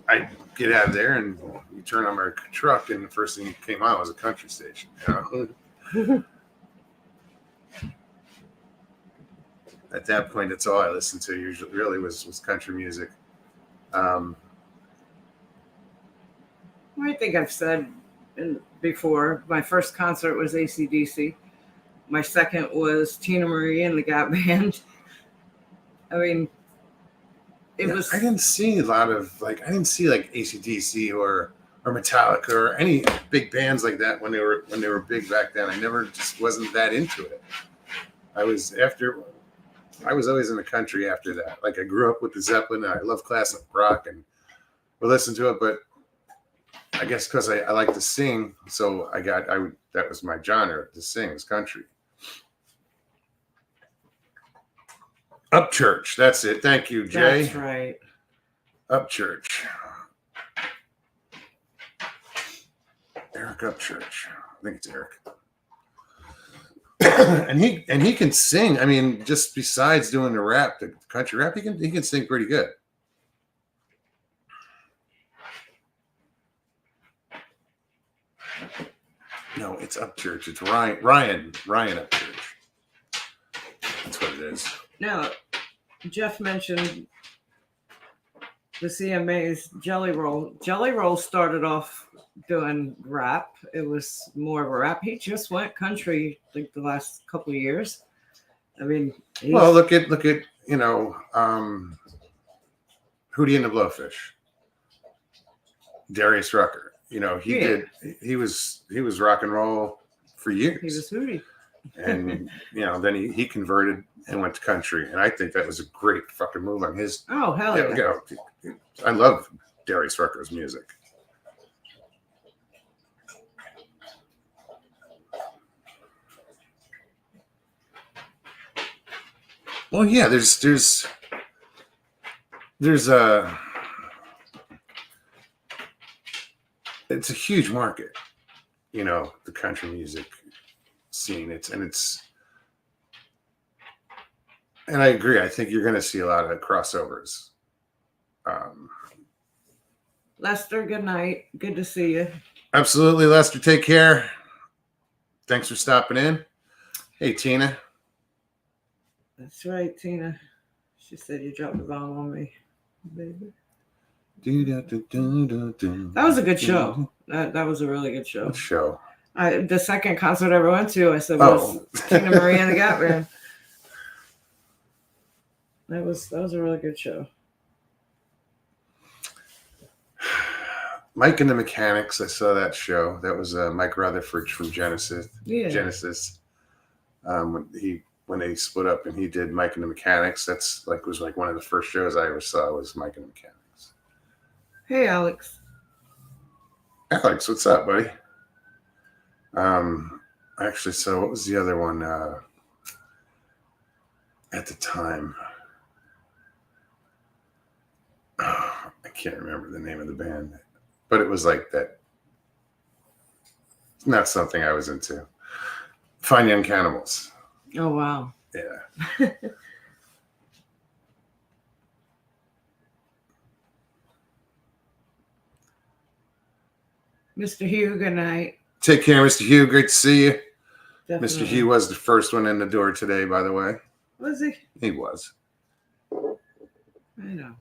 I'd get out of there and you turn on my truck and the first thing that came on was a country station. At that point, that's all I listened to usually really was country music. I think I've said before, my first concert was AC/DC. My second was Tina Marie and the Gap Band. I mean, it was. I didn't see a lot of I didn't see like AC/DC or Metallica or any big bands like that when they were big back then. I never just wasn't that into it. I was always in the country after that. Like I grew up with the Zeppelin and I love classic rock and would listen to it, but I guess because I like to sing, so that was my genre to sing is country. Upchurch, that's it. Thank you, Jay. That's right. Upchurch. Eric Upchurch. I think it's Eric. and he can sing. I mean, just besides doing the rap, the country rap, he can sing pretty good. No, it's Upchurch. It's Ryan Upchurch. That's what it is. Now, Jeff mentioned the CMA's Jelly Roll. Jelly Roll started off doing rap. It was more of a rap. He just went country like the last couple of years. I mean, well, look at Hootie and the Blowfish, Darius Rucker. He was rock and roll for years. He was Hootie. And then he converted and went to country, and I think that was a great fucking move on his. Oh hell yeah! I love Darius Rucker's music. Well, yeah, there's it's a huge market, the country music scene. And I agree. I think you're going to see a lot of crossovers. Lester, good night. Good to see you. Absolutely, Lester. Take care. Thanks for stopping in. Hey, Tina. That's right, Tina. She said you dropped the bomb on me, baby. That was a good show. That was a really good show. What show? The second concert I ever went to, I said, was Tina Marie and the Gap Band. That was a really good show. Mike and the Mechanics. I saw that show. That was Mike Rutherford from Genesis. Yeah. Genesis. When they split up and he did Mike and the Mechanics. Was one of the first shows I ever saw was Mike and the Mechanics. Hey, Alex. Alex, what's up, buddy? Actually, so what was the other one at the time? Oh, I can't remember the name of the band, but it was like that. It's not something I was into. Fine Young Cannibals. Oh, wow. Yeah. Mr. Hugh, good night. Take care, Mr. Hugh. Great to see you. Definitely. Mr. Hugh was the first one in the door today, by the way. Was he? He was. I know.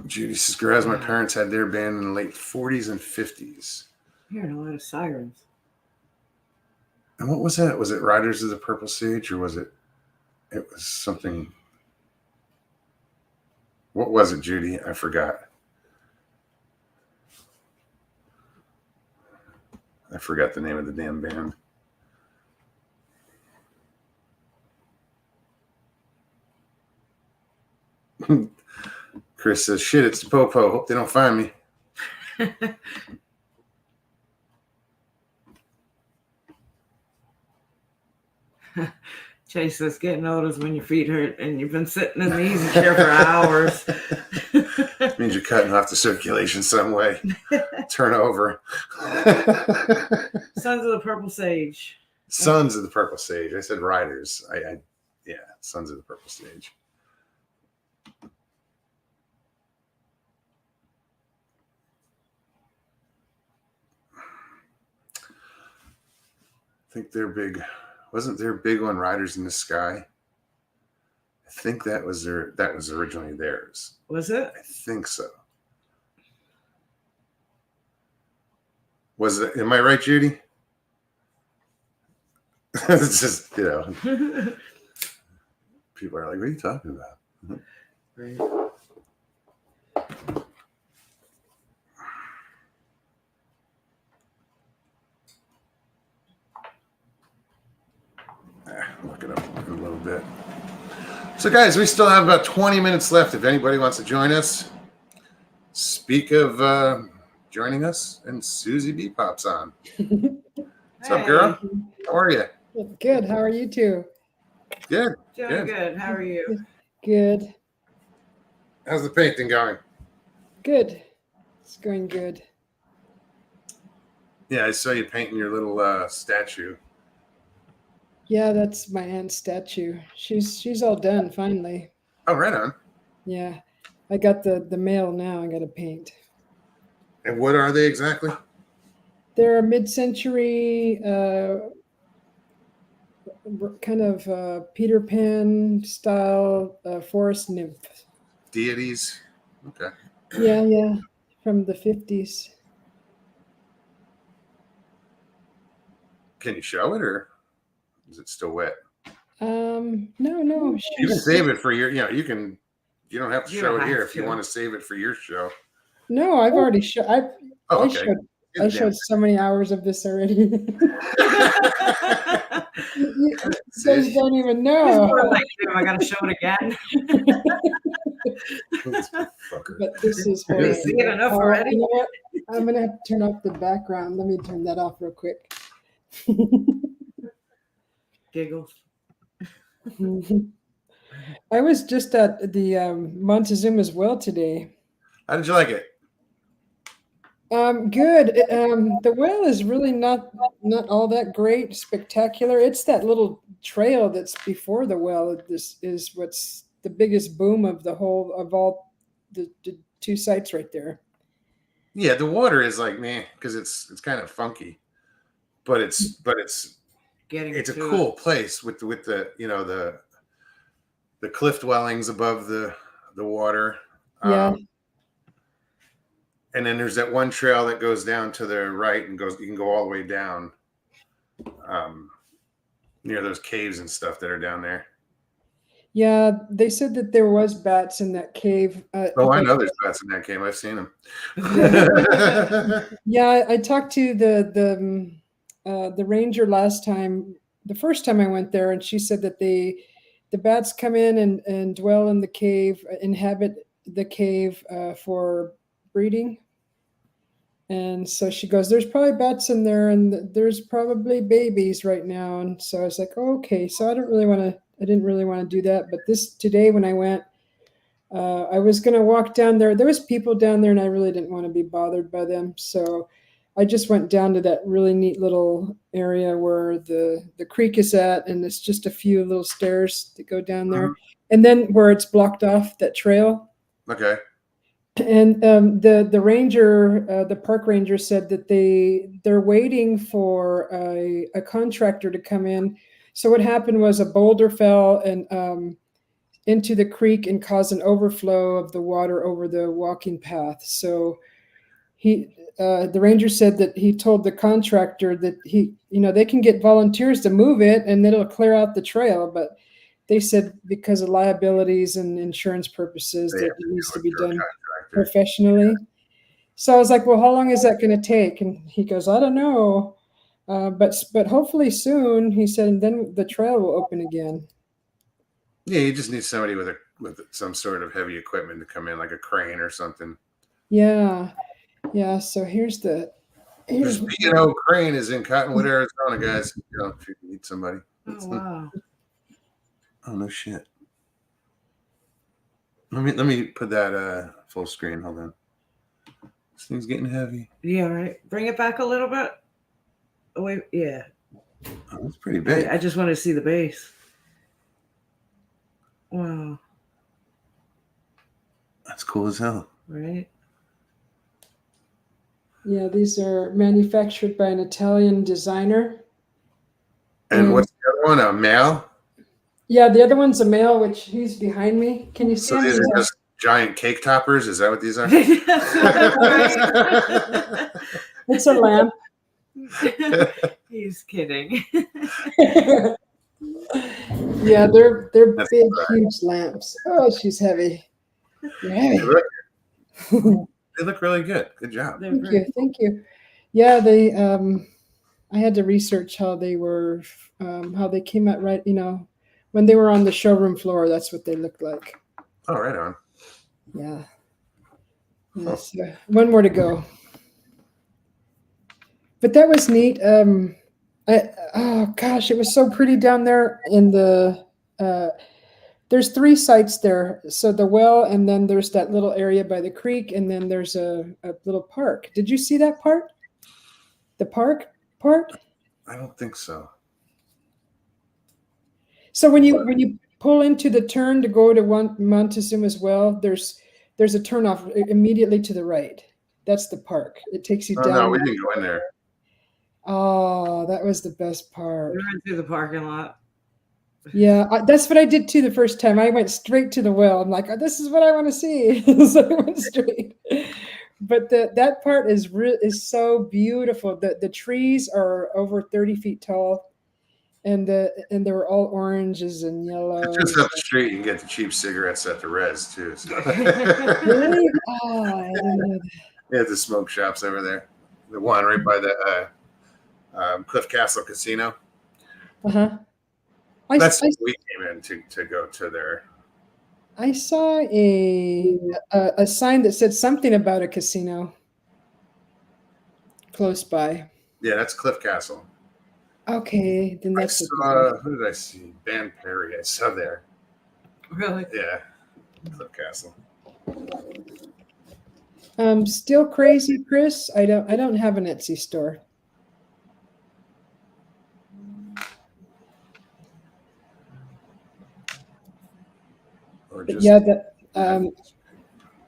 Judy says, "Graz, my parents had their band in the late 40s and 50s. I'm hearing a lot of sirens. And what was that? Was it Riders of the Purple Sage, or was it? It was something. What was it, Judy? I forgot. I forgot the name of the damn band. Chris says, "Shit, it's the Popo. Hope they don't find me." Chase says getting old is when your feet hurt and you've been sitting in the easy chair for hours. Means you're cutting off the circulation some way. Turn over. Sons of the Purple Sage. Sons of the Purple Sage. I said riders. Yeah, Sons of the Purple Sage. I think they're big. Wasn't there a big one, Riders in the Sky? I think that was originally theirs. Was it? I think so. Was it? Am I right, Judy? It's just, people are like, what are you talking about? Right. Look it up in a little bit. So, guys, we still have about 20 minutes left if anybody wants to join us. Speak of joining us, and Susie B pops on. What's up, girl? How are you? Good. How are you two? Good. Doing good. How are you? Good. How's the painting going? Good. It's going good. Yeah, I saw you painting your little statue. Yeah, that's my aunt's statue. She's all done finally. Oh, right on. Yeah. I got the mail now. I got to paint. And what are they exactly? They're a mid-century kind of Peter Pan style forest nymph. Deities. Okay. Yeah, from the 50s. Can you show it, or is it still wet? No. You can save it for your, you don't have to You show don't it here have if you to. want to save it for your show. No, I've already showed. Oh, I okay. showed so many hours of this already. You guys don't even He's know. more like him. I gotta show it again. But this is We've horrible. seen it enough Oh, already. You know what? I'm gonna have to turn off the background. Let me turn that off real quick. Giggles. I was just at the Montezuma's well today. How did you like it? Good. The well is really not all that great, spectacular. It's that little trail that's before the well. This is what's the biggest boom of all the two sites right there. Yeah, the water is like meh because it's kind of funky, but it's Getting a to cool place with the the cliff dwellings above the water. Yeah. And then there's that one trail that goes down to the right and you can go all the way down near those caves and stuff that are down there. Yeah, they said that there was bats in that cave. Oh, I know there's bats in that cave. I've seen them. Yeah, I talked to the ranger last time, the first time I went there, and she said that the bats come in and dwell in the cave, inhabit the cave for breeding. And so she goes, there's probably bats in there, and there's probably babies right now. And so I was like, oh, okay. So I didn't really want to do that. But today when I went, I was going to walk down there. There was people down there, and I really didn't want to be bothered by them. So I just went down to that really neat little area where the creek is at, and it's just a few little stairs that go down there. And then where it's blocked off, that trail. Okay. And the ranger, the park ranger, said that they're waiting for a contractor to come in. So what happened was a boulder fell and into the creek and caused an overflow of the water over the walking path. So the ranger said that he told the contractor that they can get volunteers to move it and it'll clear out the trail, but they said because of liabilities and insurance purposes that it needs to be done professionally. So I was like, well, how long is that going to take? And he goes, I don't know. But hopefully soon, he said, and then the trail will open again. Yeah, you just need somebody with some sort of heavy equipment to come in, like a crane or something. Yeah. So here's B&O Crane is in Cottonwood, Arizona, guys. If you need somebody. Oh, wow. Oh no shit. Let me put that full screen. Hold on. This thing's getting heavy. Yeah, right. Bring it back a little bit. Oh, wait, yeah. Oh, it's pretty big. I just want to see the base. Wow. That's cool as hell. Right. Yeah, these are manufactured by an Italian designer. And what's the other one? A male? Yeah, the other one's a male, which he's behind me. Can you see So him? these are just giant cake toppers? Is that what these are? It's a lamb. He's kidding. Yeah, they're That's big, right. huge lamps. Oh, she's heavy. You're heavy. They look really good. Good job. Thank you. Yeah, they. I had to research how they were, how they came out. Right, when they were on the showroom floor, that's what they looked like. Oh, right on. Yeah. Yes. One more to go. But that was neat. Oh gosh, it was so pretty down there in the. There's 3 sites there. So the well, and then there's that little area by the creek, and then there's a little park. Did you see that part? The park part? I don't think so. So when you pull into the turn to go to Montezuma's well, there's a turnoff immediately to the right. That's the park. It takes you Oh down. no, we didn't go in there. Oh, that was the best part. We went through the parking lot. Yeah, that's what I did too the first time. I went straight to the well. I'm like, this is what I want to see. So I went straight. But that part is so beautiful. The trees are over 30 feet tall, and they were all oranges and yellow. Just up the street, you can get the cheap cigarettes at the res too. So. Really? Oh, I didn't know that. Yeah, the smoke shops over there. The one right by the Cliff Castle Casino. Uh-huh. That's what we came in to go to there. I saw a sign that said something about a casino close by. Yeah, that's Cliff Castle. Okay, then that's who did I see? Dan Perry. I saw there. Really? Yeah, Cliff Castle. Still crazy, Chris. I don't have an Etsy store. Or But just, yeah,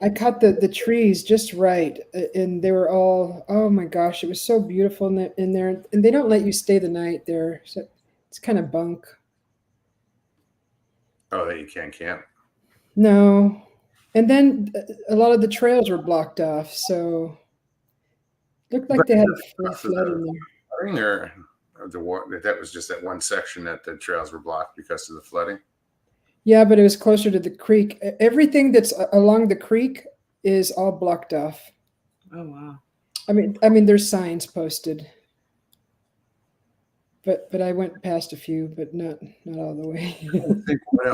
I caught the trees just right, and they were all, oh my gosh, it was so beautiful in there. And they don't let you stay the night there, so it's kind of bunk. Oh, that you can't camp. No, and then a lot of the trails were blocked off, so looked like they had a flood in there. Or the water, that was just that one section that the trails were blocked because of the flooding. Yeah, but it was closer to the creek. Everything that's along the creek is all blocked off. Oh wow. I mean, there's signs posted, but I went past a few, but not all the way. I think what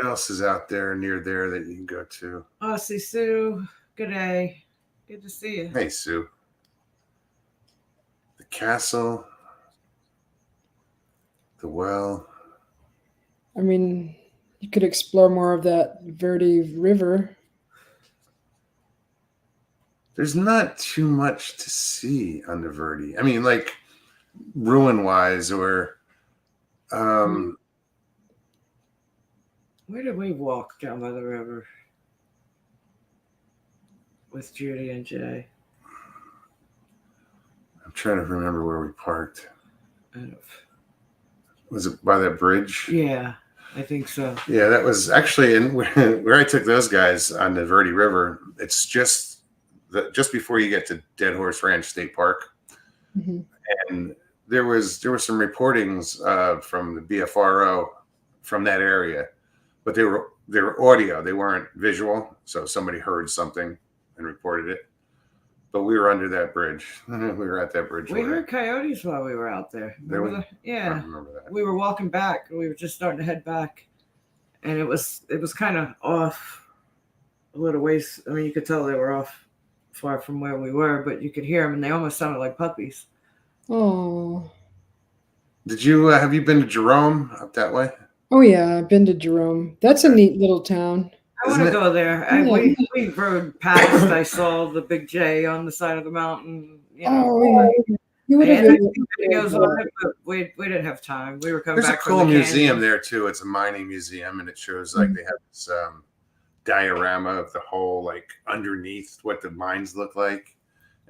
else is out there near there that you can go to? Oh, see Sue. Good day. Good to see you. Hey, Sue. The castle, the well. I mean, you could explore more of that Verde River. There's not too much to see on the Verde. I mean, like ruin-wise, or Where did we walk down by the river with Judy and Jay? I'm trying to remember where we parked. I don't, Was it by that bridge? yeah, I think so. Yeah, that was actually in where I took those guys on the Verde River. It's just before you get to Dead Horse Ranch State Park, and there were some reportings from the BFRO from that area, but they were audio. They weren't visual, so somebody heard something and reported it. But we were under that bridge. We were at that bridge. We heard coyotes while we were out there. I Yeah, remember that. we were walking back. We were just starting to head back, and it was kind of off a little ways. I mean, you could tell they were off far from where we were, but you could hear them, and they almost sounded like puppies. Oh, Did you have you been to Jerome up that way? Oh yeah, I've been to Jerome. That's a neat little town. I want Isn't to it? go there. Yeah. We rode past. I saw the big J on the side of the mountain. You know, Oh yeah, you would I have had been. seen videos on it, but we didn't have time. We were coming There's a back from cool the museum canyon. there too. It's a mining museum, and it shows like they have this diorama of the whole like underneath what the mines look like,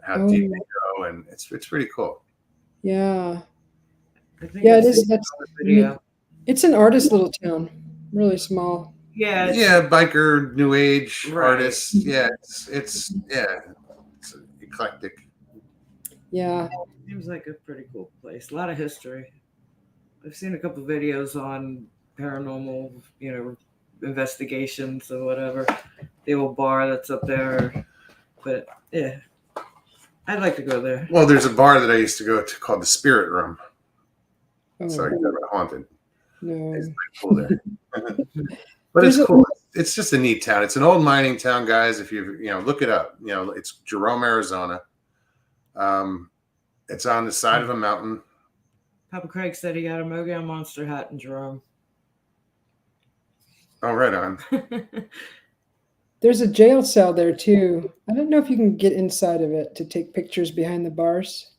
how deep they Oh go, and it's pretty cool. yeah, I think yeah. I've It is. seen That's the video. It's an artist little town, really small. Yeah, Yeah, biker, new age Right. artists. Yeah, it's eclectic. Yeah. seems like a pretty cool place. A lot of history. I've seen a couple videos on paranormal, investigations or whatever. The old bar that's up there. But yeah, I'd like to go there. Well, there's a bar that I used to go to called the Spirit Room. Oh, So I got haunted. no. It's pretty cool there. But There's it's a- cool. It's just a neat town. It's an old mining town, guys. If you look it up, it's Jerome, Arizona. It's on the side of a mountain. Papa Craig said he got a Mogown Monster hat in Jerome. Oh, right on. There's a jail cell there too. I don't know if you can get inside of it to take pictures behind the bars,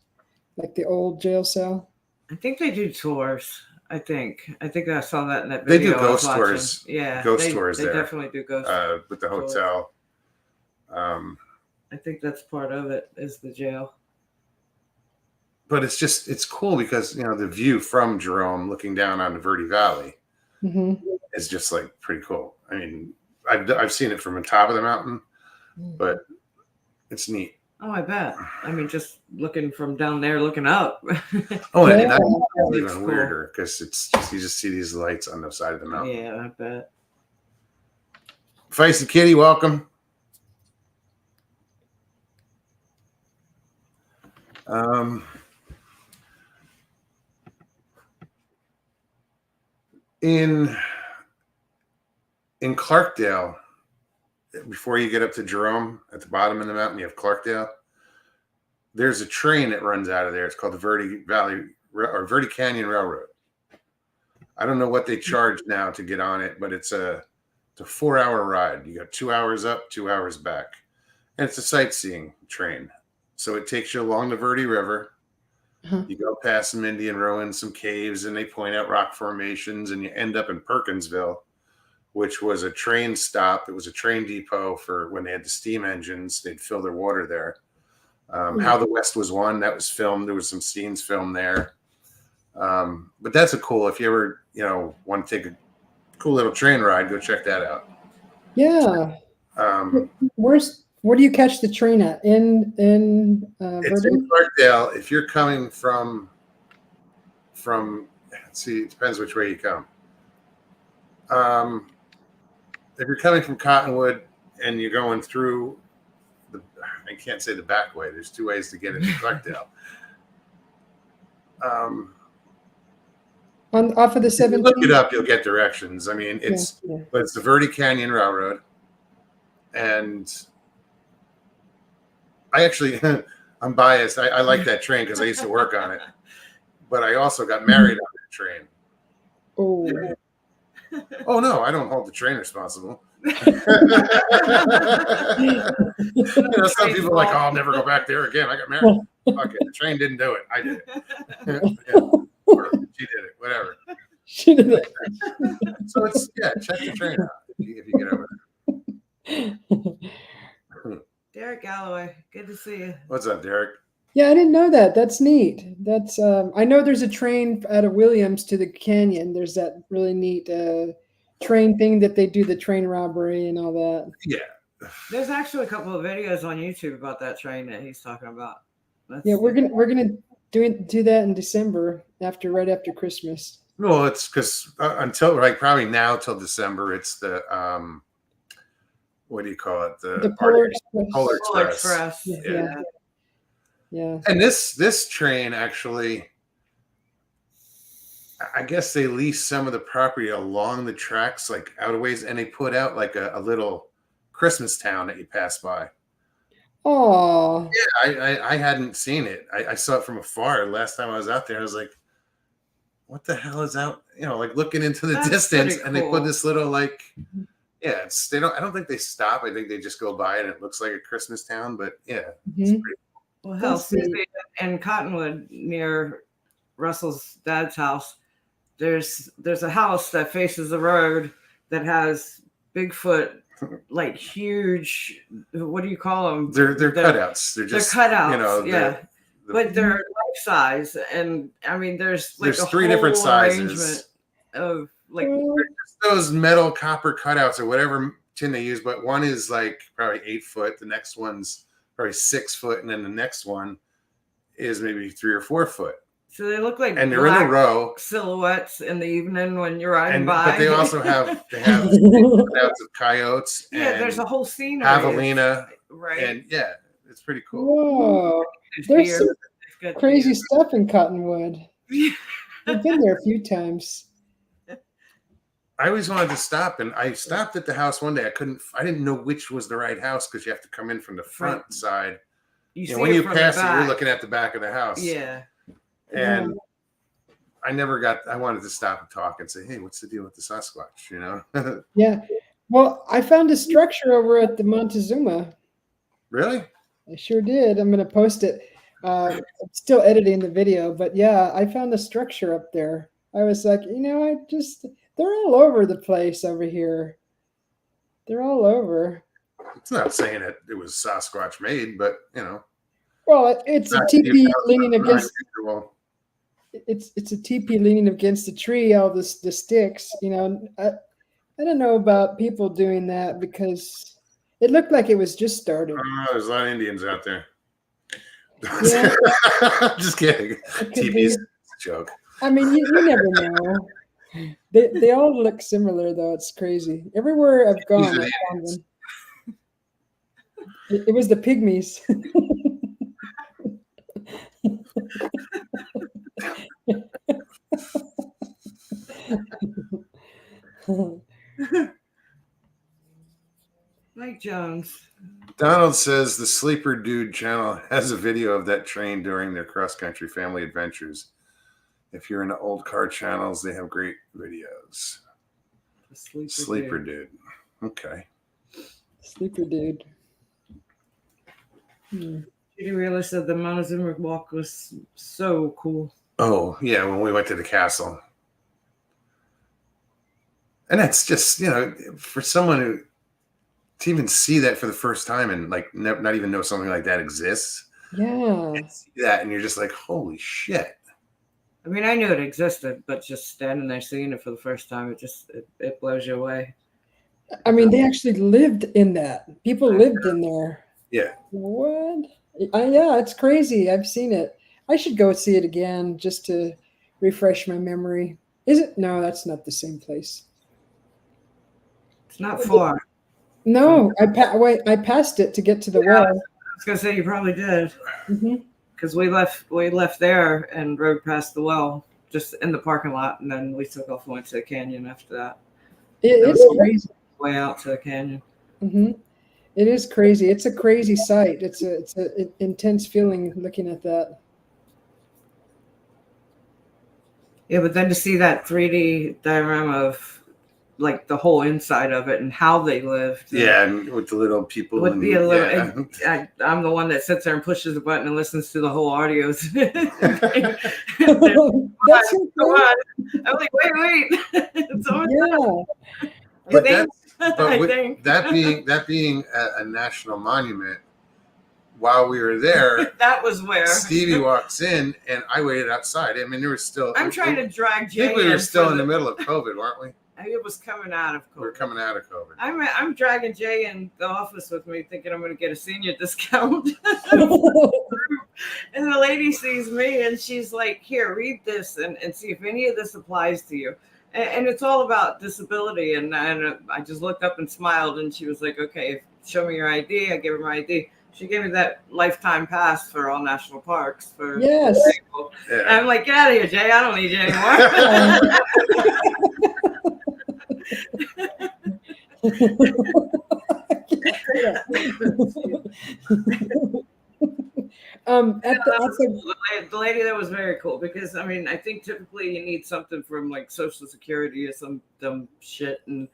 like the old jail cell. I think they do tours. I think I saw that in that They video. do I was ghost watching. tours. Yeah, Ghost they, tours They there. definitely do ghost. With the hotel. I think that's part of it. Is the jail. But it's cool because the view from Jerome looking down on the Verde Valley Hmm. is just like pretty cool. I mean, I've seen it from the top of the mountain, but it's neat. Oh, I bet. I mean, just looking from down there, looking up. Oh, and Yeah. that's Looks even cool. weirder because it's just you just see these lights on the side of the mountain. Yeah, I bet. Feisty Kitty, welcome. In Clarkdale, before you get up to Jerome, at the bottom of the mountain, you have Clarkdale. There's a train that runs out of there. It's called the Verde Valley or Verde Canyon Railroad. I don't know what they charge now to get on it, but it's a 4-hour ride. You got 2 hours up, 2 hours back, and it's a sightseeing train. So it takes you along the Verde River. Uh-huh. You go past some Indian ruins, some caves, and they point out rock formations, and you end up in Perkinsville, which was a train stop. It was a train depot for when they had the steam engines. They'd fill their water there. How the West Was Won, that was filmed. There was some scenes filmed there. But that's a cool, if you ever, want to take a cool little train ride, go check that out. Yeah. Um, Where do you catch the train at? In it's Verde? in Clarkdale. If you're coming from, let's see, it depends which way you come. If you're coming from Cottonwood and you're going through I can't say the back way. There's two ways to get into Clarkdale. Off of the If you 17th? look it up, you'll get directions. I mean, but it's the Verde Canyon Railroad, and I actually, I'm biased. I like that train because I used to work on it, but I also got married on that train. Oh. Oh no, I don't hold the train responsible. Some people are like, oh, I'll never go back there again. I got married. Fuck it, the train didn't do it. I did it. Or she did it. Whatever. She did it. So check the train out if you get over there. Derek Galloway, good to see you. What's up, Derek? Yeah, I didn't know that. That's neat. That's I know there's a train out of Williams to the canyon. There's that really neat train thing that they do the train robbery and all that. Yeah. There's actually a couple of videos on YouTube about that train that he's talking about. Yeah, we're gonna do that in December right after Christmas. Well, it's because until probably now till December, it's the what do you call it? The Polar Express. Polar Polar Express. Express. Yeah. And this train actually, I guess they lease some of the property along the tracks, like out of ways, and they put out like a little Christmas town that you pass by. Oh. Yeah, I hadn't seen it. I saw it from afar. Last time I was out there, I was like, what the hell is out? You know, like looking into the That's distance, pretty and they put cool. this little like, yeah, it's they don't. I don't think they stop. I think they just go by, and it looks like a Christmas town. But yeah, it's Mhm. pretty. Well, hell, That's neat. Susie in Cottonwood near Russell's dad's house, there's a house that faces the road that has Bigfoot, like huge. What do you call them? They're cutouts. They're They're just cutouts, You know, yeah. the- But they're life size, and I mean, there's like There's a 3 different whole sizes. arrangement of like. Well, those metal copper cutouts or whatever tin they use, but one is like probably 8 foot. The next one's probably 6 foot, and then the next one is maybe 3 or 4 foot. So they look like And they're in a black row. silhouettes in the evening when you're riding by. But they also have cutouts of coyotes. Yeah, and there's a whole scenery. javelina, Right. and yeah, it's pretty cool. Whoa, there's some crazy stuff in Cottonwood. I've been there a few times. I always wanted to stop, and I stopped at the house one day. I didn't know which was the right house because you have to come in from the front side. You see when it you from the pass it, you're back. looking at the back of the house. Yeah. And I wanted to stop and talk and say, hey, what's the deal with the Sasquatch? You know? Yeah. Well, I found a structure over at the Montezuma. Really? I sure did. I'm going to post it. I'm still editing the video, but yeah, I found a structure up there. I was like, they're all over the place over here. They're all over. It's not saying that it was Sasquatch made, but you know. Well, it's a teepee leaning against. Well, It's a teepee leaning against the tree. All the sticks. I don't know about people doing that because it looked like it was just started. there's a lot of Indians out there. Yeah. Just kidding. TV's a joke. I mean, you never know. They all look similar though. It's crazy. Everywhere I've gone, I found them. It was the pygmies. Mike Jones. Donald says the Sleeper Dude channel has a video of that train during their cross-country family adventures. If you're into old car channels, they have great videos. The Sleeper Dude. Okay. Sleeper Dude. Judy Wheeler said the Montezuma walk was so cool. Oh, yeah, when we went to the castle. And that's just, for someone who to even see that for the first time and like not even know something like that exists. Yeah. And see that and you're just like, holy shit. I mean, I knew it existed, but just standing there seeing it for the first time, it blows you away. I mean, they actually lived in that. People lived in there. Yeah. What? Yeah, it's crazy. I've seen it. I should go see it again just to refresh my memory. Is it? No, that's not the same place. It's not far. No, I passed it to get to the well. I was gonna say you probably did, Mm-hmm. because we left there and rode past the well, just in the parking lot, and then we took off and went to the canyon after that. It's crazy. Way out to the canyon. Mm-hmm. It is crazy. It's a crazy sight. It's an intense feeling looking at that. Yeah, but then to see that 3D diorama of like the whole inside of it and how they lived. Yeah, and with the little people. Would be a little. Yeah. I'm the one that sits there and pushes the button and listens to the whole audios. That's so cool. I'm like, wait, it's over Yeah. But there. I with think. that being a national monument, while we were there, That was where Stevie walks in and I waited outside. I mean, there was still. I'm trying to drag I Jay. think we were in still for in the middle of COVID, weren't we? It was coming out of COVID. We were coming out of COVID. I'm dragging Jay in the office with me, thinking I'm going to get a senior discount. And the lady sees me and she's like, here, read this and see if any of this applies to you. And it's all about disability. And I just looked up and smiled and she was like, okay, show me your ID. I gave her my ID. She gave me that lifetime pass for all national parks. Yes. Yeah. And I'm like, get out of here, Jay. I don't need you anymore. The lady that was very cool because I mean I think typically you need something from like Social Security or some dumb shit and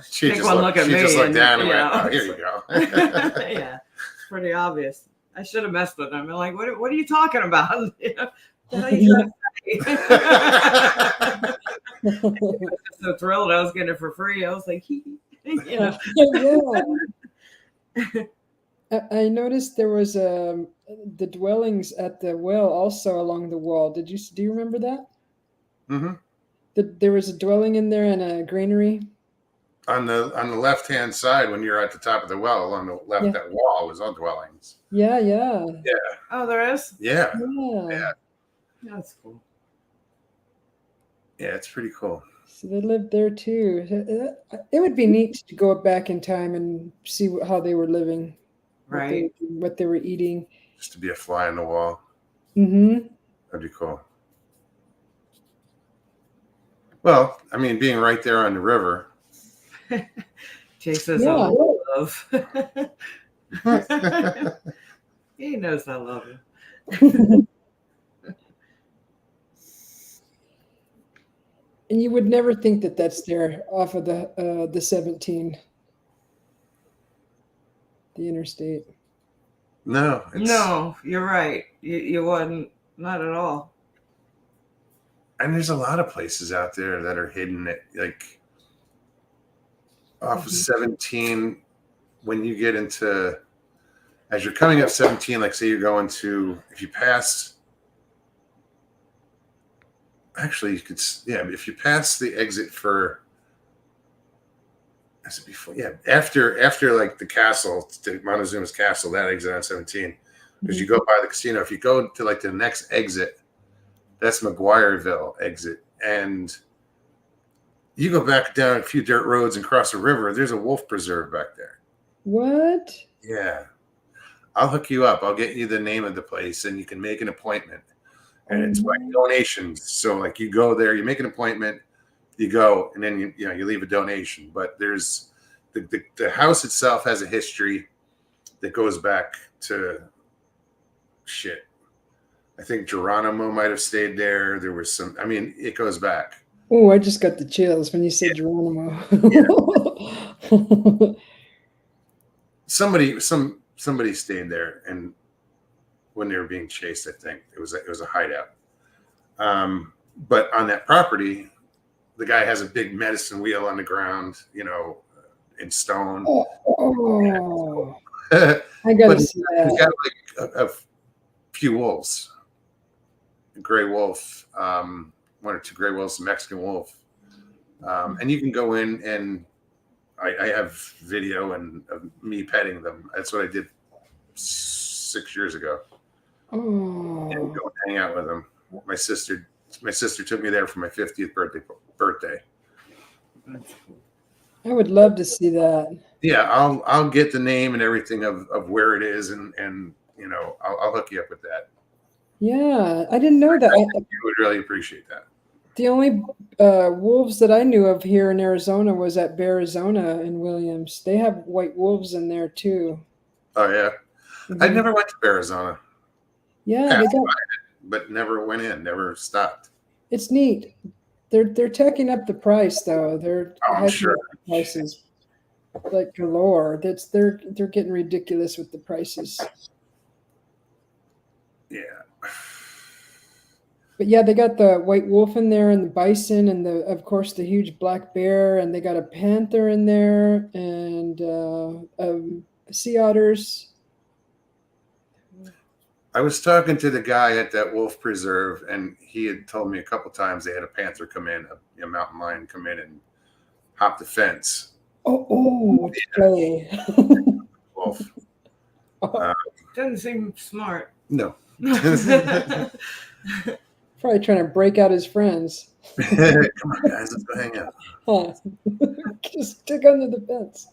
She take just one looked, look at she me just looked and down and went, "Oh, here you go." yeah, it's pretty obvious. I should have messed with them. I'm like, what are you talking about? What are you trying to say? I was so thrilled I was getting it for free. I was like, Yeah. I noticed there was the dwellings at the well also along the wall. Do you remember that? Hmm. There was a dwelling in there and a granary. On the left hand side, when you're at the top of the well, along the left, that wall was all dwellings. Yeah. Yeah. Oh, there is? Yeah. Yeah. That's cool. Yeah, it's pretty cool. So they lived there too. It would be neat to go back in time and see how they were living, Right. what they were eating. Just to be a fly on the wall. Mm-hmm. That'd be cool. Well, I mean, being right there on the river. Jay says, Yeah. I love. He knows I love him. And you would never think that that's there off of the 17, the interstate. No. No, you're right. You wasn't, not at all. And there's a lot of places out there that are hidden at, like off of 17. When you get into, as you're coming up 17, like say you're going to, if you pass, actually you could, yeah, if you pass the exit for, is it before? Yeah, after like the castle, to Montezuma's castle, that exit on 17, because you go by the casino. If you go to like the next exit, that's McGuireville exit, and you go back down a few dirt roads and cross a river. There's a wolf preserve back there. What? Yeah, I'll hook you up. I'll get you the name of the place, and you can make an appointment. And it's like donations. So like you go there, you make an appointment, you go, and then you leave a donation. But there's the house itself has a history that goes back to shit. I think Geronimo might have stayed there. There was some. I mean, it goes back. Oh, I just got the chills when you said Geronimo. Somebody stayed there, and when they were being chased, I think it was a hideout. But on that property, the guy has a big medicine wheel on the ground, in stone. Oh. I gotta see that. He's got like a few wolves, a gray wolf, one or two gray wolves, a Mexican wolf, and you can go in and I have video of me petting them. That's what I did 6 years ago. Oh. And go hang out with them. My sister took me there for my 50th birthday. I would love to see that. Yeah, I'll get the name and everything of where it is, and I'll hook you up with that. Yeah, I didn't know that. You would really appreciate that. The only wolves that I knew of here in Arizona was at Bearizona in Williams. They have white wolves in there too. Oh yeah, Mhm. I never went to Arizona. Yeah, But never went in, never stopped. it's neat. They're tacking up the price though. They're I'm sure. up the prices like galore. They're getting ridiculous with the prices. Yeah. But yeah, they got the white wolf in there and the bison and of course the huge black bear, and they got a panther in there and sea otters. I was talking to the guy at that wolf preserve, and he had told me a couple times they had a panther come in, a mountain lion come in and hop the fence. Oh, play. Wolf. Doesn't seem smart. No. Probably trying to break out his friends. Come on, guys, let's go hang out. Huh. Just stick under the fence.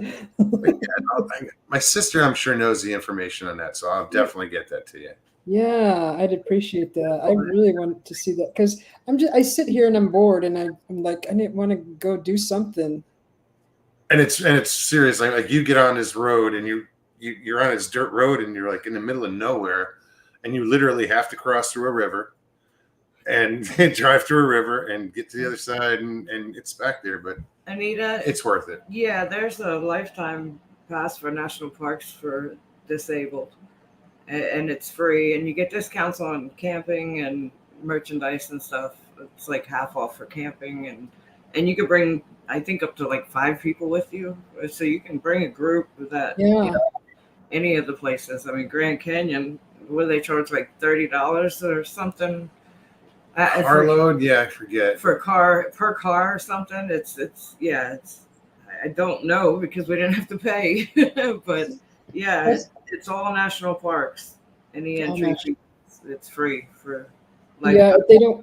My sister, I'm sure, knows the information on that, so I'll definitely get that to you. Yeah, I'd appreciate that. I really want to see that because I sit here and I'm bored, and I'm like, I didn't want to go do something. And it's serious. Like you get on this road and you're on this dirt road and you're like in the middle of nowhere, and you literally have to cross through a river and drive through a river and get to the other side, and it's back there. But Anita, it's worth it. yeah, there's a lifetime pass for national parks for disabled, and it's free, and you get discounts on camping and merchandise and stuff. It's like half off for camping, and you could bring, I think, up to like 5 people with you, so you can bring a group that Yeah. any of the places. I mean, Grand Canyon, what do they charge, like $30 or something? Carload, yeah, I forget. For per car or something. It's I don't know because we didn't have to pay, but yeah, it's all national parks. Any All entry national. fee, it's free for Yeah, they don't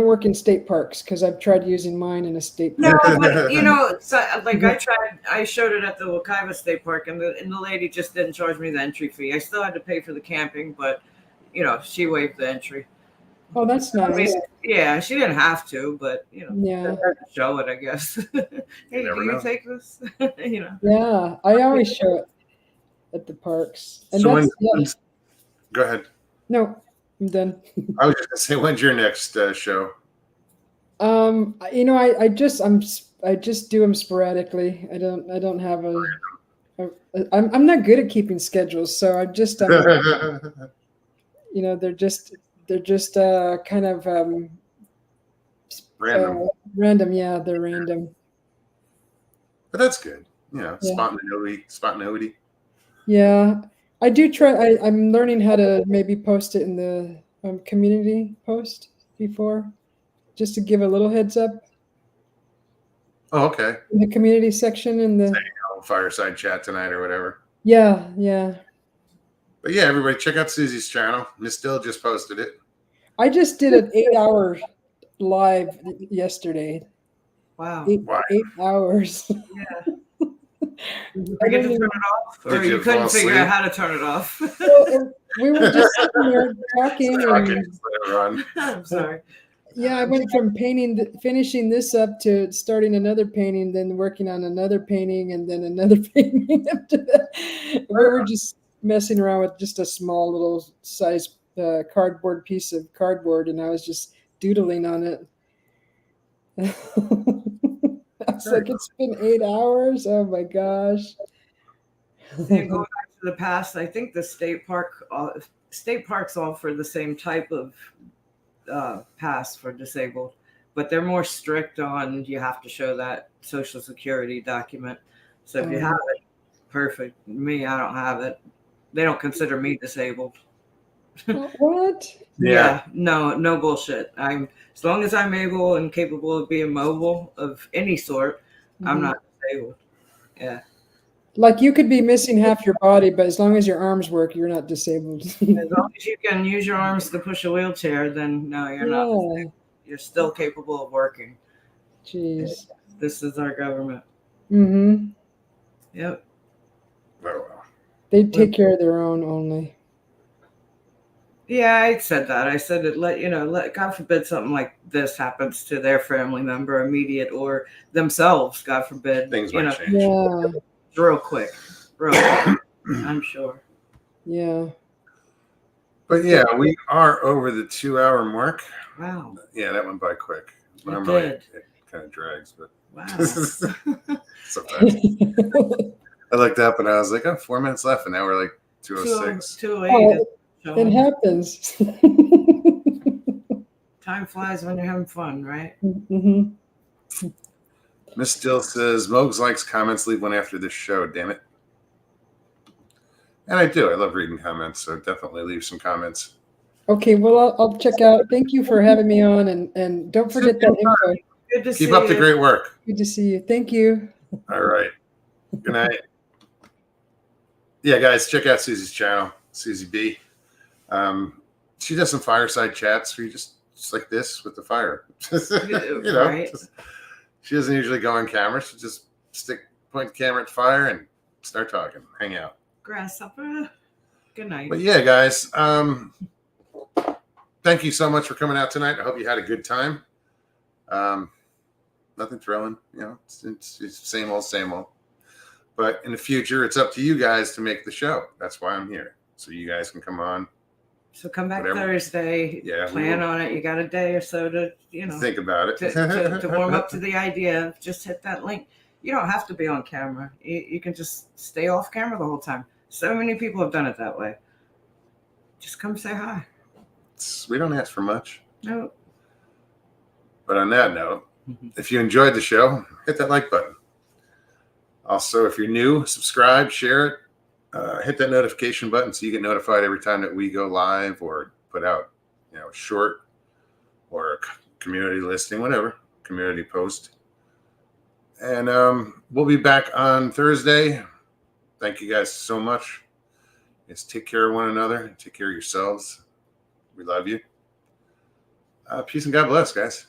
work in state parks because I've tried using mine in a state No, park. but so, like I showed it at the Wekiva State Park, and the lady just didn't charge me the entry fee. I still had to pay for the camping, but she waived the entry. Oh, that's I mean, nice. yeah, she didn't have to, but Yeah. show it, I guess. Hey, never do you know. take this? Yeah, I always show it at the parks. And So that's go ahead. no, I'm done. I was just gonna say, when's your next show? I just do them sporadically. I don't have I'm not good at keeping schedules, so they're just kind of Random. random. Yeah, they're random. But that's good. Yeah. Spontaneity. Yeah, I do try. I'm learning how to maybe post it in the community post before, just to give a little heads up Oh, okay. in the community section in the. Fireside chat tonight or whatever. Yeah. But yeah, everybody check out Susie's channel. Miss Dill just posted it. I just did an 8-hour live yesterday. Wow. 8 hours. Yeah. Did you forget to turn it off, or Did you you couldn't fall figure asleep? out how to turn it off? We were just sitting there talking, Okay, and just let it run. I'm sorry. yeah, I went from finishing this up to starting another painting, then working on another painting, and then another painting after that. We were just messing around with just a small little size cardboard piece of cardboard, and I was just doodling on it. I was like, it's been 8 hours. Oh my gosh. And going back to the past, I think the state parks offer the same type of pass for disabled, but they're more strict on, you have to show that Social Security document. So if you have it, perfect. Me, I don't have it. They don't consider me disabled. What? Yeah. No bullshit. As long as I'm able and capable of being mobile of any sort, I'm not disabled. Yeah. Like you could be missing half your body, but as long as your arms work, you're not disabled. As long as you can use your arms to push a wheelchair, then no, you're not disabled. You're still capable of working. Jeez. This is our government. Mm-hmm. Yep. Oh, well. They take care of their own only. Yeah, I said that. I said it. Let God forbid something like this happens to their family member, immediate, or themselves. God forbid. Things might change. Yeah. Real quick. I'm sure. Yeah. But yeah, we are over the 2-hour mark. Wow. Yeah, that went by quick. It Normally did. it kind of drags, but Wow. sometimes. I looked up and I was like, 4 minutes left, and now we're like 2:06. 2:08. It happens. Time flies when you're having fun, right? Mm-hmm. Miss Dill says, Mogs likes comments. Leave one after this show, damn it. And I do. I love reading comments, so definitely leave some comments. Okay, well, I'll check out. Thank you for having me on, and don't forget that info. Good to see Keep up the you. great work. Good to see you. Thank you. All right. Good night. Yeah, guys, check out Susie's channel, Susie B. She does some fireside chats where you just like this with the fire. Right. She doesn't usually go on camera. She just point the camera at the fire and start talking, hang out. Grasshopper. Good night. But yeah, guys, thank you so much for coming out tonight. I hope you had a good time. Nothing thrilling, it's same old. But in the future, it's up to you guys to make the show. That's why I'm here. So you guys can come on, So come back Whatever. Thursday. Yeah, we Plan will. on it. You got a day or so to, Think about it. to warm up to the idea. Just hit that link. You don't have to be on camera. You can just stay off camera the whole time. So many people have done it that way. Just come say hi. We don't ask for much. No. But on that note, if you enjoyed the show, hit that like button. Also, if you're new, subscribe, share it, hit that notification button so you get notified every time that we go live or put out, short or a community listing, whatever, community post. And we'll be back on Thursday. Thank you guys so much. Just take care of one another. Take care of yourselves. We love you. Peace and God bless, guys.